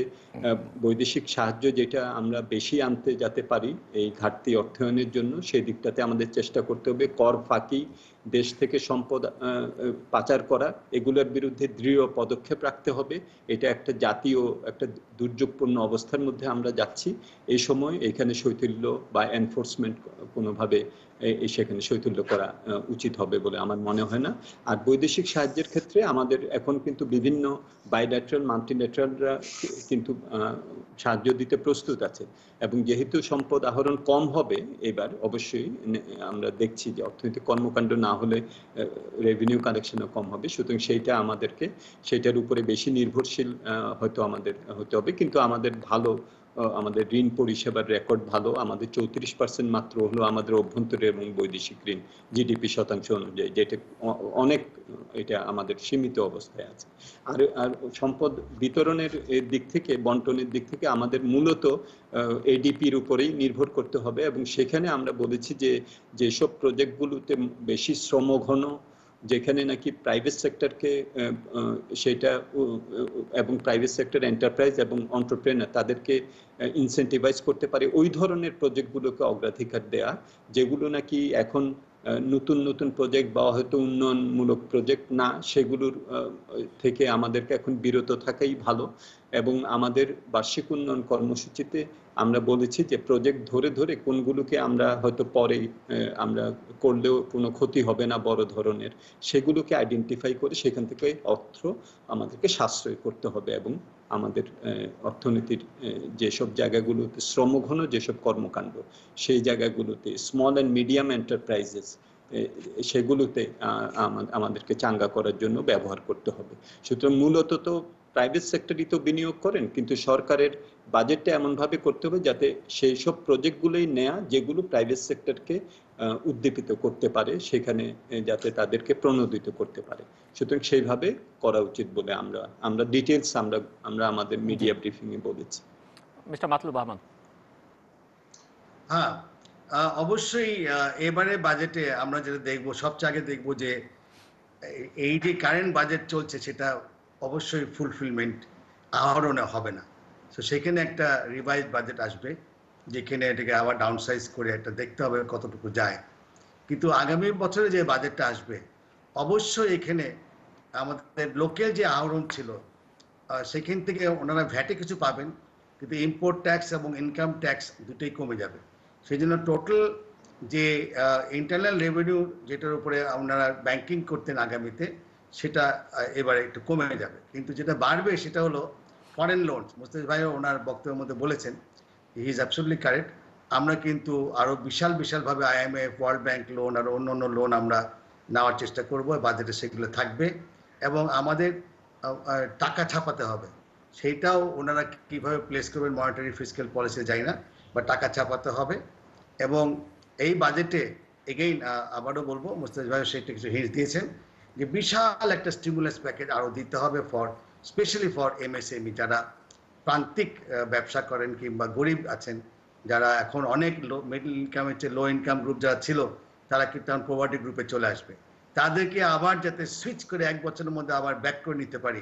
বৈদেশিক সাহায্য যেটা আমরা বেশি আনতে যাতে পারি এই ঘাটতি অর্থায়নের জন্য, সেই দিকটাতে আমাদের চেষ্টা করতে হবে। কর ফাঁকি, দেশ থেকে সম্পদ পাচার করা, এগুলোর বিরুদ্ধে দৃঢ় পদক্ষেপ রাখতে হবে। এটা একটা জাতীয় একটা দুর্যোগপূর্ণ অবস্থার মধ্যে আমরা যাচ্ছি। এই সময় এখানে শৈথিল্য বা এনফোর্সমেন্ট কোনোভাবে সেখানে শৈথিল্য করা উচিত হবে বলে আমার মনে হয় না। আর বৈদেশিক সাহায্যের ক্ষেত্রে আমাদের এখন কিন্তু বিভিন্ন বাইল্যাটারাল, মাল্টিল্যাটারালরা কিন্তু সাহায্য দিতে প্রস্তুত আছে, এবং যেহেতু সম্পদ আহরণ কম হবে এবার, অবশ্যই আমরা দেখছি যে অর্থনৈতিক কর্মকাণ্ড না হলে রেভিনিউ কালেকশনও কম হবে। সুতরাং সেইটার উপরে বেশি নির্ভরশীল হয়তো আমাদের হতে হবে। কিন্তু আমাদের ঋণ পরিষেবার রেকর্ড ভালো। আমাদের 34% মাত্র হলো আমাদের অভ্যন্তরীণ এবং বৈদেশিক ঋণ জিডিপি শতাংশ অনুযায়ী, যেটা অনেক, এটা আমাদের সীমিত অবস্থায় আছে। আর সম্পদ বিতরণের দিক থেকে, বন্টনের দিক থেকে আমাদের মূলত এডিপির উপরেই নির্ভর করতে হবে, এবং সেখানে আমরা বলেছি যে যেসব প্রজেক্টগুলোতে বেশি শ্রমঘন, যেখানে নাকি প্রাইভেট সেক্টরকে সেটা এবং প্রাইভেট সেক্টর এন্টারপ্রাইজ এবং এন্টারপ্রেনার তাদেরকে ইনসেন্টিভাইজ করতে পারে, ওই ধরনের প্রজেক্টগুলোকে অগ্রাধিকার দেয়া, যেগুলো নাকি এখন নতুন প্রজেক্ট বা হয়তো উন্নয়নমূলক প্রজেক্ট না, সেগুলোর থেকে আমাদেরকে এখন বিরত থাকাই ভালো। এবং আমাদের বার্ষিক উন্নয়ন কর্মসূচিতে আমরা বলেছি যে প্রজেক্ট ধরে ধরে কোনগুলোকে আমরা হয়তো পরে আমরা করলেও কোনো ক্ষতি হবে না বড় ধরনের, সেগুলোকে আইডেন্টিফাই করে সেখান থেকে অর্থ আমাদেরকে সাশ্রয় করতে হবে, এবং আমাদের অর্থনীতির যেসব জায়গাগুলোতে শ্রমঘন যেসব কর্মকাণ্ড, সেই জায়গাগুলোতে স্মল অ্যান্ড মিডিয়াম এন্টারপ্রাইজেস, সেগুলোতে আমাদেরকে চাঙ্গা করার জন্য ব্যবহার করতে হবে। সুতরাং মূলত তো প্রাইভেট সেক্টরই তো বিনিয়োগ করেন, কিন্তু সরকারের বাজেটটা এমনভাবে করতে হবে যাতে সেই সব প্রজেক্টগুলোই নেয়া যেগুলো প্রাইভেট সেক্টরকে উদ্দীপিত করতে পারে, সেখানে যাতে তাদেরকে প্রণোদিত করতে পারে। সুতরাং সেইভাবে করা উচিত বলে আমরা ডিটেলস আমরা আমাদের মিডিয়া ব্রিফিং এ বলেছি। মিস্টার মাতলুব আহমদ। হ্যাঁ, অবশ্যই এবারে বাজেটে আমরা যেটা দেখবো, সবচেয়ে আগে দেখবো যে এই যে কারেন্ট বাজেট চলছে সেটা অবশ্যই ফুলফিলমেন্ট আহরণে হবে না। তো সেখানে একটা রিভাইজ বাজেট আসবে, যেখানে এটাকে আবার ডাউনসাইজ করে একটা দেখতে হবে কতটুকু যায়। কিন্তু আগামী বছরে যে বাজেটটা আসবে, অবশ্যই এখানে আমাদের লোকেল যে আহরণ ছিল সেখান থেকে ওনারা ভ্যাটে কিছু পাবেন, কিন্তু ইম্পোর্ট ট্যাক্স এবং ইনকাম ট্যাক্স দুটোই কমে যাবে। সেই জন্য টোটাল যে ইন্টারনাল রেভিনিউ যেটার উপরে ওনারা ব্যাংকিং করতেন আগামীতে, সেটা এবারে একটু কমে যাবে। কিন্তু যেটা বাড়বে সেটা হলো ফরেন লোন। মুস্তাফিজ ভাই ওনার বক্তব্যের মধ্যে বলেছেন, হি ইজ অ্যাবসলিউটলি কারেক্ট। আমরা কিন্তু আরো বিশালভাবে IMF, ওয়ার্ল্ড ব্যাংক লোন আর অন্য লোন আমরা নেওয়ার চেষ্টা করব, বাজেটে সেগুলো থাকবে। এবং আমাদের টাকা ছাপাতে হবে, সেইটাও ওনারা কিভাবে প্লেস করবেন মনিটারি ফিসক্যাল পলিসি যাই না, বা টাকা ছাপাতে হবে। এবং এই বাজেটে এগেইন আবারও বলবো, মুস্তাফিজ ভাই সেটা কিছু হিন্ট দিয়েছেন যে বিশাল একটা স্টিমুলাস প্যাকেজ আরও দিতে হবে স্পেশালি ফর MSME, যারা প্রান্তিক ব্যবসা করেন কিংবা গরিব আছেন, যারা এখন অনেক মিডল ইনকামের চেয়ে লো ইনকাম গ্রুপ যারা ছিল, তারা কিন্তু এখন পভার্টি গ্রুপে চলে আসবে। তাদেরকে আবার যাতে সুইচ করে 1 বছরের মধ্যে আবার ব্যাক করে নিতে পারি,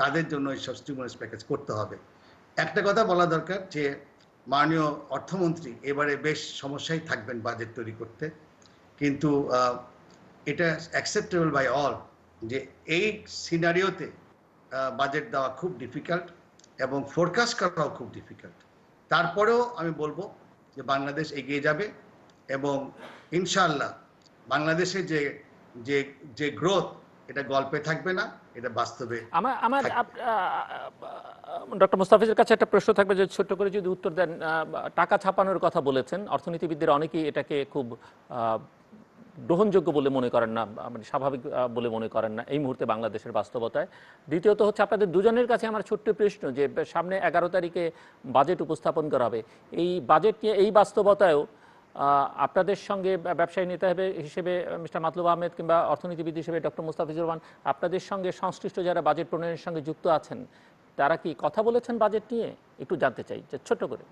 তাদের জন্য এইসব স্টিমুলাস প্যাকেজ করতে হবে। একটা কথা বলা দরকার যে মাননীয় অর্থমন্ত্রী এবারে বেশ সমস্যায় থাকবেন বাজেট তৈরি করতে, কিন্তু এটা অ্যাকসেপ্টেবল বাই অল যে এই সিনারিওতে বাজেট দেওয়া খুব ডিফিকাল্ট এবং ফোরকাস্ট করাও খুব ডিফিকাল্ট। তারপরেও আমি বলবো যে বাংলাদেশ এগিয়ে যাবে এবং ইনশাআল্লাহ বাংলাদেশের যে গ্রোথ, এটা গল্পে থাকবে না, এটা বাস্তবে। আমার ডক্টর মুস্তাফিজের কাছে একটা প্রশ্ন থাকবে, যে ছোট্ট করে যদি উত্তর দেন। টাকা ছাপানোর কথা বলেছেন, অর্থনীতিবিদদের অনেকেই এটাকে খুব গ্রহণযোগ্য বলে মনে করেন না, মানে স্বাভাবিক বলে মনে করেন না এই মুহূর্তে বাংলাদেশের বাস্তবতায়। দ্বিতীয়ত হচ্ছে আপনাদের দুজনের কাছে আমার ছোট্ট প্রশ্ন, যে সামনে 11 তারিখে বাজেট উপস্থাপন করা হবে, এই বাজেট নিয়ে এই বাস্তবতায়ও আপনাদের সঙ্গে ব্যবসায়ী নেতা হিসেবে মিস্টার মাতলুব আহমেদ কিংবা অর্থনীতিবিদ হিসেবে ডক্টর মুস্তাফিজুর রহমান, আপনাদের সঙ্গে সংশ্লিষ্ট যারা বাজেট প্রণয়নের সঙ্গে যুক্ত আছেন, তারা কি কথা বলেছেন বাজেট নিয়ে? একটু জানতে চাই, যে ছোট্ট করে।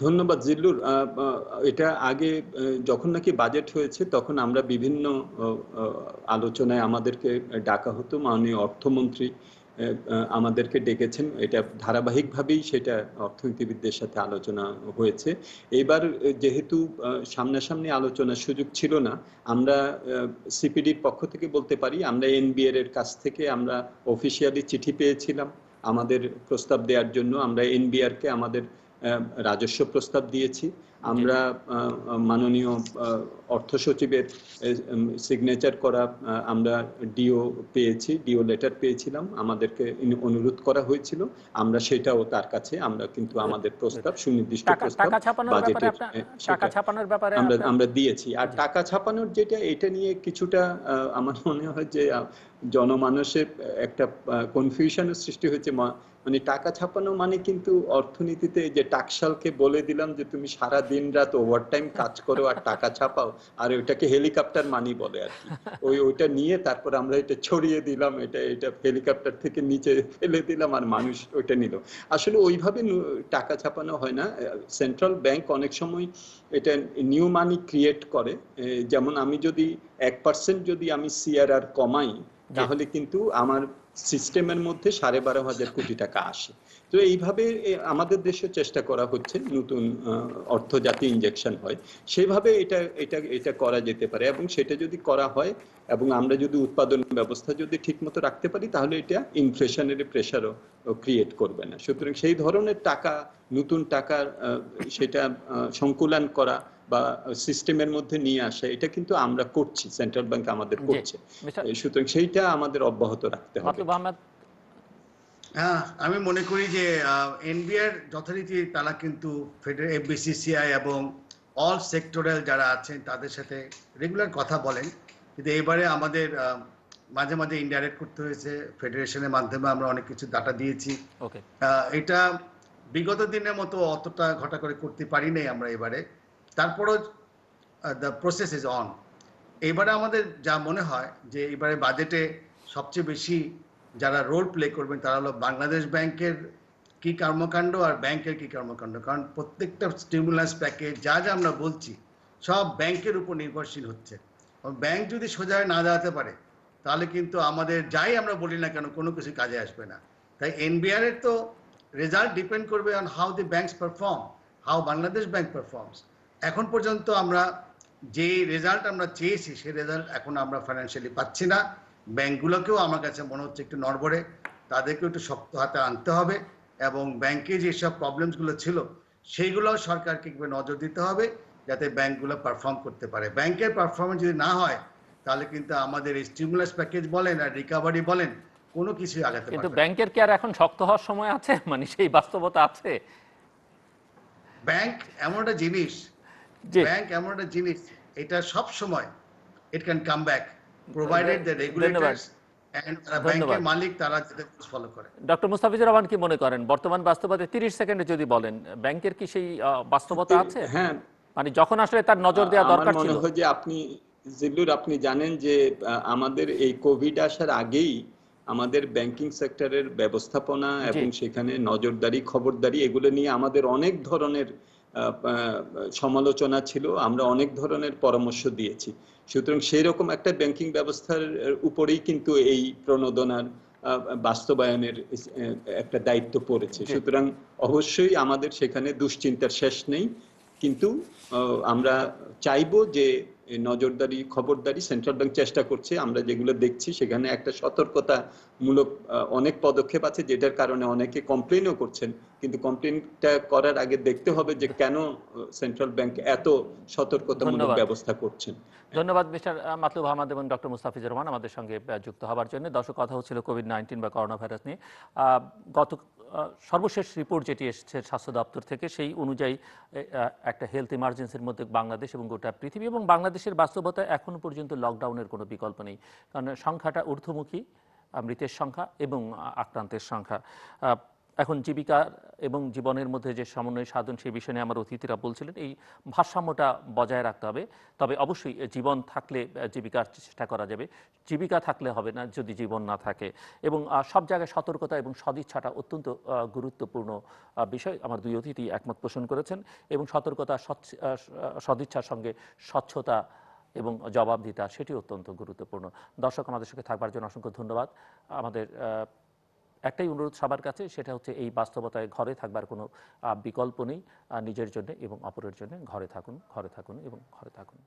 ধন্যবাদ জিল্লুর। এটা আগে যখন নাকি বাজেট হয়েছে তখন আমরা বিভিন্ন আলোচনায় আমাদেরকে ডাকা হতো, মাননীয় অর্থমন্ত্রী আমাদেরকে ডেকেছেন। এটা ধারাবাহিকভাবেই সেটা অর্থনীতিবিদদের সাথে আলোচনা হয়েছে। এবার যেহেতু সামনাসামনি আলোচনার সুযোগ ছিল না, আমরা সিপিডির পক্ষ থেকে বলতে পারি, আমরা NBR এর কাছ থেকে আমরা অফিসিয়ালি চিঠি পেয়েছিলাম আমাদের প্রস্তাব দেওয়ার জন্য। আমরা NBR কে আমাদের রাজস্ব প্রস্তাব দিয়েছি। আমরা মাননীয় অর্থ সচিবের সিগনেচার করা আমরা ডিও পেয়েছি, ডিও লেটার পেয়েছিলাম, আমাদেরকে অনুরোধ করা হয়েছিল। আমরা সেটাও তার কাছে আমরা কিন্তু আমাদের প্রস্তাব, সুনির্দিষ্ট প্রস্তাব বাজেটের আমরা দিয়েছি। আর টাকা ছাপানোর যেটা, এটা নিয়ে কিছুটা আমার মনে হয় যে জনমানসে একটা কনফিউশনের সৃষ্টি হয়েছে। মানে টাকা ছাপানো মানে কিন্তু অর্থনীতিতে যে টাকশালকে বলে দিলাম যে তুমি সারা দিন রাত ওভারটাইম কাজ করো আর টাকা ছাপাও, আর ওইটাকে হেলিকপ্টার মানি বলে আর কি। ওইটা নিয়ে তারপর আমরা এটা ছড়িয়ে দিলাম, এটা হেলিকপ্টার থেকে নিচে ফেলে দিলাম আর মানুষ ওইটা নিল। আসলে ওইভাবে টাকা ছাপানো হয় না। সেন্ট্রাল ব্যাংক অনেক সময় এটা নিউ মানি ক্রিয়েট করে। যেমন আমি যদি 1% যদি আমি CRR কমাই, তাহলে কিন্তু আমার সিস্টেমের মধ্যে 12,500 কোটি টাকা আসে। তো এইভাবে আমাদের দেশে চেষ্টা করা হচ্ছে নতুন অর্থ যাতে ইনজেকশন হয়, সেভাবে এটা করা যেতে পারে। এবং সেটা যদি করা হয় এবং আমরা যদি উৎপাদন ব্যবস্থা যদি ঠিকমতো রাখতে পারি, তাহলে এটা ইনফ্লেশনের প্রেশারও ক্রিয়েট করবে না। সুতরাং সেই ধরনের টাকা, নতুন টাকা সেটা সংকুলান করা বা সিস্টেমের মধ্যে নিয়ে আসা, এটা কিন্তু আমরা করছি, সেন্ট্রাল ব্যাংক আমাদের করছে। সুতরাং সেইটা আমাদের অব্যাহত রাখতে হবে। হ্যাঁ, আমি মনে করি যে NBR যথারীতি তারা কিন্তু ফেডারেল FBCCI এবং অল সেক্টরাল যারা আছেন তাদের সাথে রেগুলার কথা বলেন, কিন্তু এবারে আমাদের মাঝে মাঝে ইনডাইরেক্ট করতে হয়েছে। ফেডারেশনের মাধ্যমে আমরা অনেক কিছু ডাটা দিয়েছি। এটা বিগত দিনের মতো অতটা ঘটা করে করতে পারি নাই আমরা এবারে। তারপরও দ্য প্রসেস ইজ অন। এবারে আমাদের যা মনে হয় যে এবারে বাজেটে সবচেয়ে বেশি যারা রোল প্লে করবেন তারা হলো বাংলাদেশ ব্যাংকের কি কর্মকাণ্ড আর ব্যাংকের কি কর্মকাণ্ড। কারণ প্রত্যেকটা স্টিমুলাস প্যাকেজ যা আমরা বলছি সব ব্যাংকের উপর নির্ভরশীল হচ্ছে। ব্যাংক যদি সোজা না দাঁড়াতে পারে, তাহলে কিন্তু আমাদের যাই আমরা বলি না কেন কোনো কিছু কাজে আসবে না। তাই NBR এর তো রেজাল্ট ডিপেন্ড করবে on how the banks perform, how Bangladesh bank performs. এখন পর্যন্ত আমরা যে রেজাল্ট আমরা চেয়েছি সেই রেজাল্ট এখন আমরা ফাইন্যান্সিয়ালি পাচ্ছি না। ব্যাংকগুলোকেও আমার কাছে মনে হচ্ছে একটু নড়বড়ে। তাদেরকে একটু শক্ত হাতে আনতে হবে এবং ব্যাংকে যেসব প্রবলেমসগুলো ছিল সেইগুলো সরকারকে একটু নজর দিতে হবে যাতে ব্যাংকগুলো পারফর্ম করতে পারে। ব্যাংকের পারফরমেন্স যদি না হয় তাহলে কিন্তু আমাদের স্টিমুলাস প্যাকেজ বলেন আর রিকভারি বলেন কোনো কিছুই আগাতে কিন্তু পারবে না। ব্যাংকের কি আর এখন শক্ত হওয়ার সময় আছে? মানে সেই বাস্তবতা আছে? ব্যাংক এমন একটা জিনিস, জি, ব্যাংক এমন একটা জিনিস, এটা সব সময় it can come back provided the ধন্যবাদ, রেগুলেটরস এন্ড ব্যাংকের ধন্যবাদ। মালিক তারা যাতে ফলো করে। ডক্টর মুস্তাফিজুর রহমান কি মনে করেন বর্তমান বাস্তবতা 30 সেকেন্ডে যদি বলেন ব্যাংকের কি সেই বাস্তবতা আছে? হ্যাঁ, মানে যখন আসলে তার নজর দেওয়া আমার দরকার মনে ছিল? হয় যে আপনি জিল্লুর আপনি জানেন যে আমাদের এই কোভিড আসার আগেই আমাদের ব্যাংকিং সেক্টরের ব্যবস্থাপনা জি, এবং সেখানে নজরদারি খবরদারি এগুলো নিয়ে আমাদের অনেক ধরনের সমালোচনা ছিল, আমরা অনেক ধরনের পরামর্শ দিয়েছি। সুতরাং সেই রকম একটা ব্যাংকিং ব্যবস্থার উপরেই কিন্তু এই প্রণোদনার বাস্তবায়নের একটা দায়িত্ব পড়েছে। জি। সুতরাং অবশ্যই আমাদের সেখানে দুশ্চিন্তার শেষ নেই, কিন্তু আমরা চাইবো যে এই নজরদারি খবরদারি সেন্ট্রাল ব্যাংক চেষ্টা করছে, আমরা যেগুলো দেখছি সেখানে একটা সতর্কতামূলক অনেক পদক্ষেপ আছে যেটার কারণে অনেকে কমপ্লেনও করছেন, কিন্তু কমপ্লেনটা করার আগে দেখতে হবে যে কেন সেন্ট্রাল ব্যাংক এত সতর্কতামূলক ধন্যবাদ, ব্যবস্থা করছেন। ধন্যবাদ মিস্টার মাতলুব আহমদ এবং ডক্টর মুস্তাফিজুর রহমান আমাদের সঙ্গে যুক্ত হওয়ার জন্য। দর্শক, কথা হচ্ছিল কোভিড-19 বা করোনা ভাইরাস নিয়ে। গত সর্বশেষ রিপোর্ট যেটি এসেছে স্বাস্থ্য দপ্তর থেকে সেই অনুযায়ী একটা হেলথ ইমার্জেন্সির মধ্যে বাংলাদেশ এবং গোটা পৃথিবী, এবং বাংলাদেশের বাস্তবতায় এখনো পর্যন্ত লকডাউনের কোনো বিকল্প নেই, কারণ সংখ্যাটা ঊর্ধ্বমুখী, মৃতের সংখ্যা এবং আক্রান্তের সংখ্যা। এখন জীবিকা এবং জীবনের মধ্যে যে সমন্বয় সাধন সেই বিষয় নিয়ে আমার অতিথিরা বলছিলেন, এই ভারসাম্যটা বজায় রাখতে হবে। তবে অবশ্যই জীবন থাকলে জীবিকার চেষ্টা করা যাবে, জীবিকা থাকলে হবে না যদি জীবন না থাকে। এবং সব জায়গায় সতর্কতা এবং সদিচ্ছাটা অত্যন্ত গুরুত্বপূর্ণ বিষয়, আমার দুই অতিথি একমত পোষণ করেছেন। এবং সতর্কতা, সদিচ্ছার সঙ্গে স্বচ্ছতা এবং জবাবদিহিতা সেটি অত্যন্ত গুরুত্বপূর্ণ। দর্শক, আমাদের সঙ্গে থাকবার জন্য অসংখ্য ধন্যবাদ। আমাদের একটাই অনুরোধ সবার কাছে, সেটা হচ্ছে এই বাস্তবতায় ঘরে থাকবার কোনো বিকল্প নেই। নিজের জন্য এবং অপরের জন্য ঘরে থাকুন, ঘরে থাকুন এবং ঘরে থাকুন।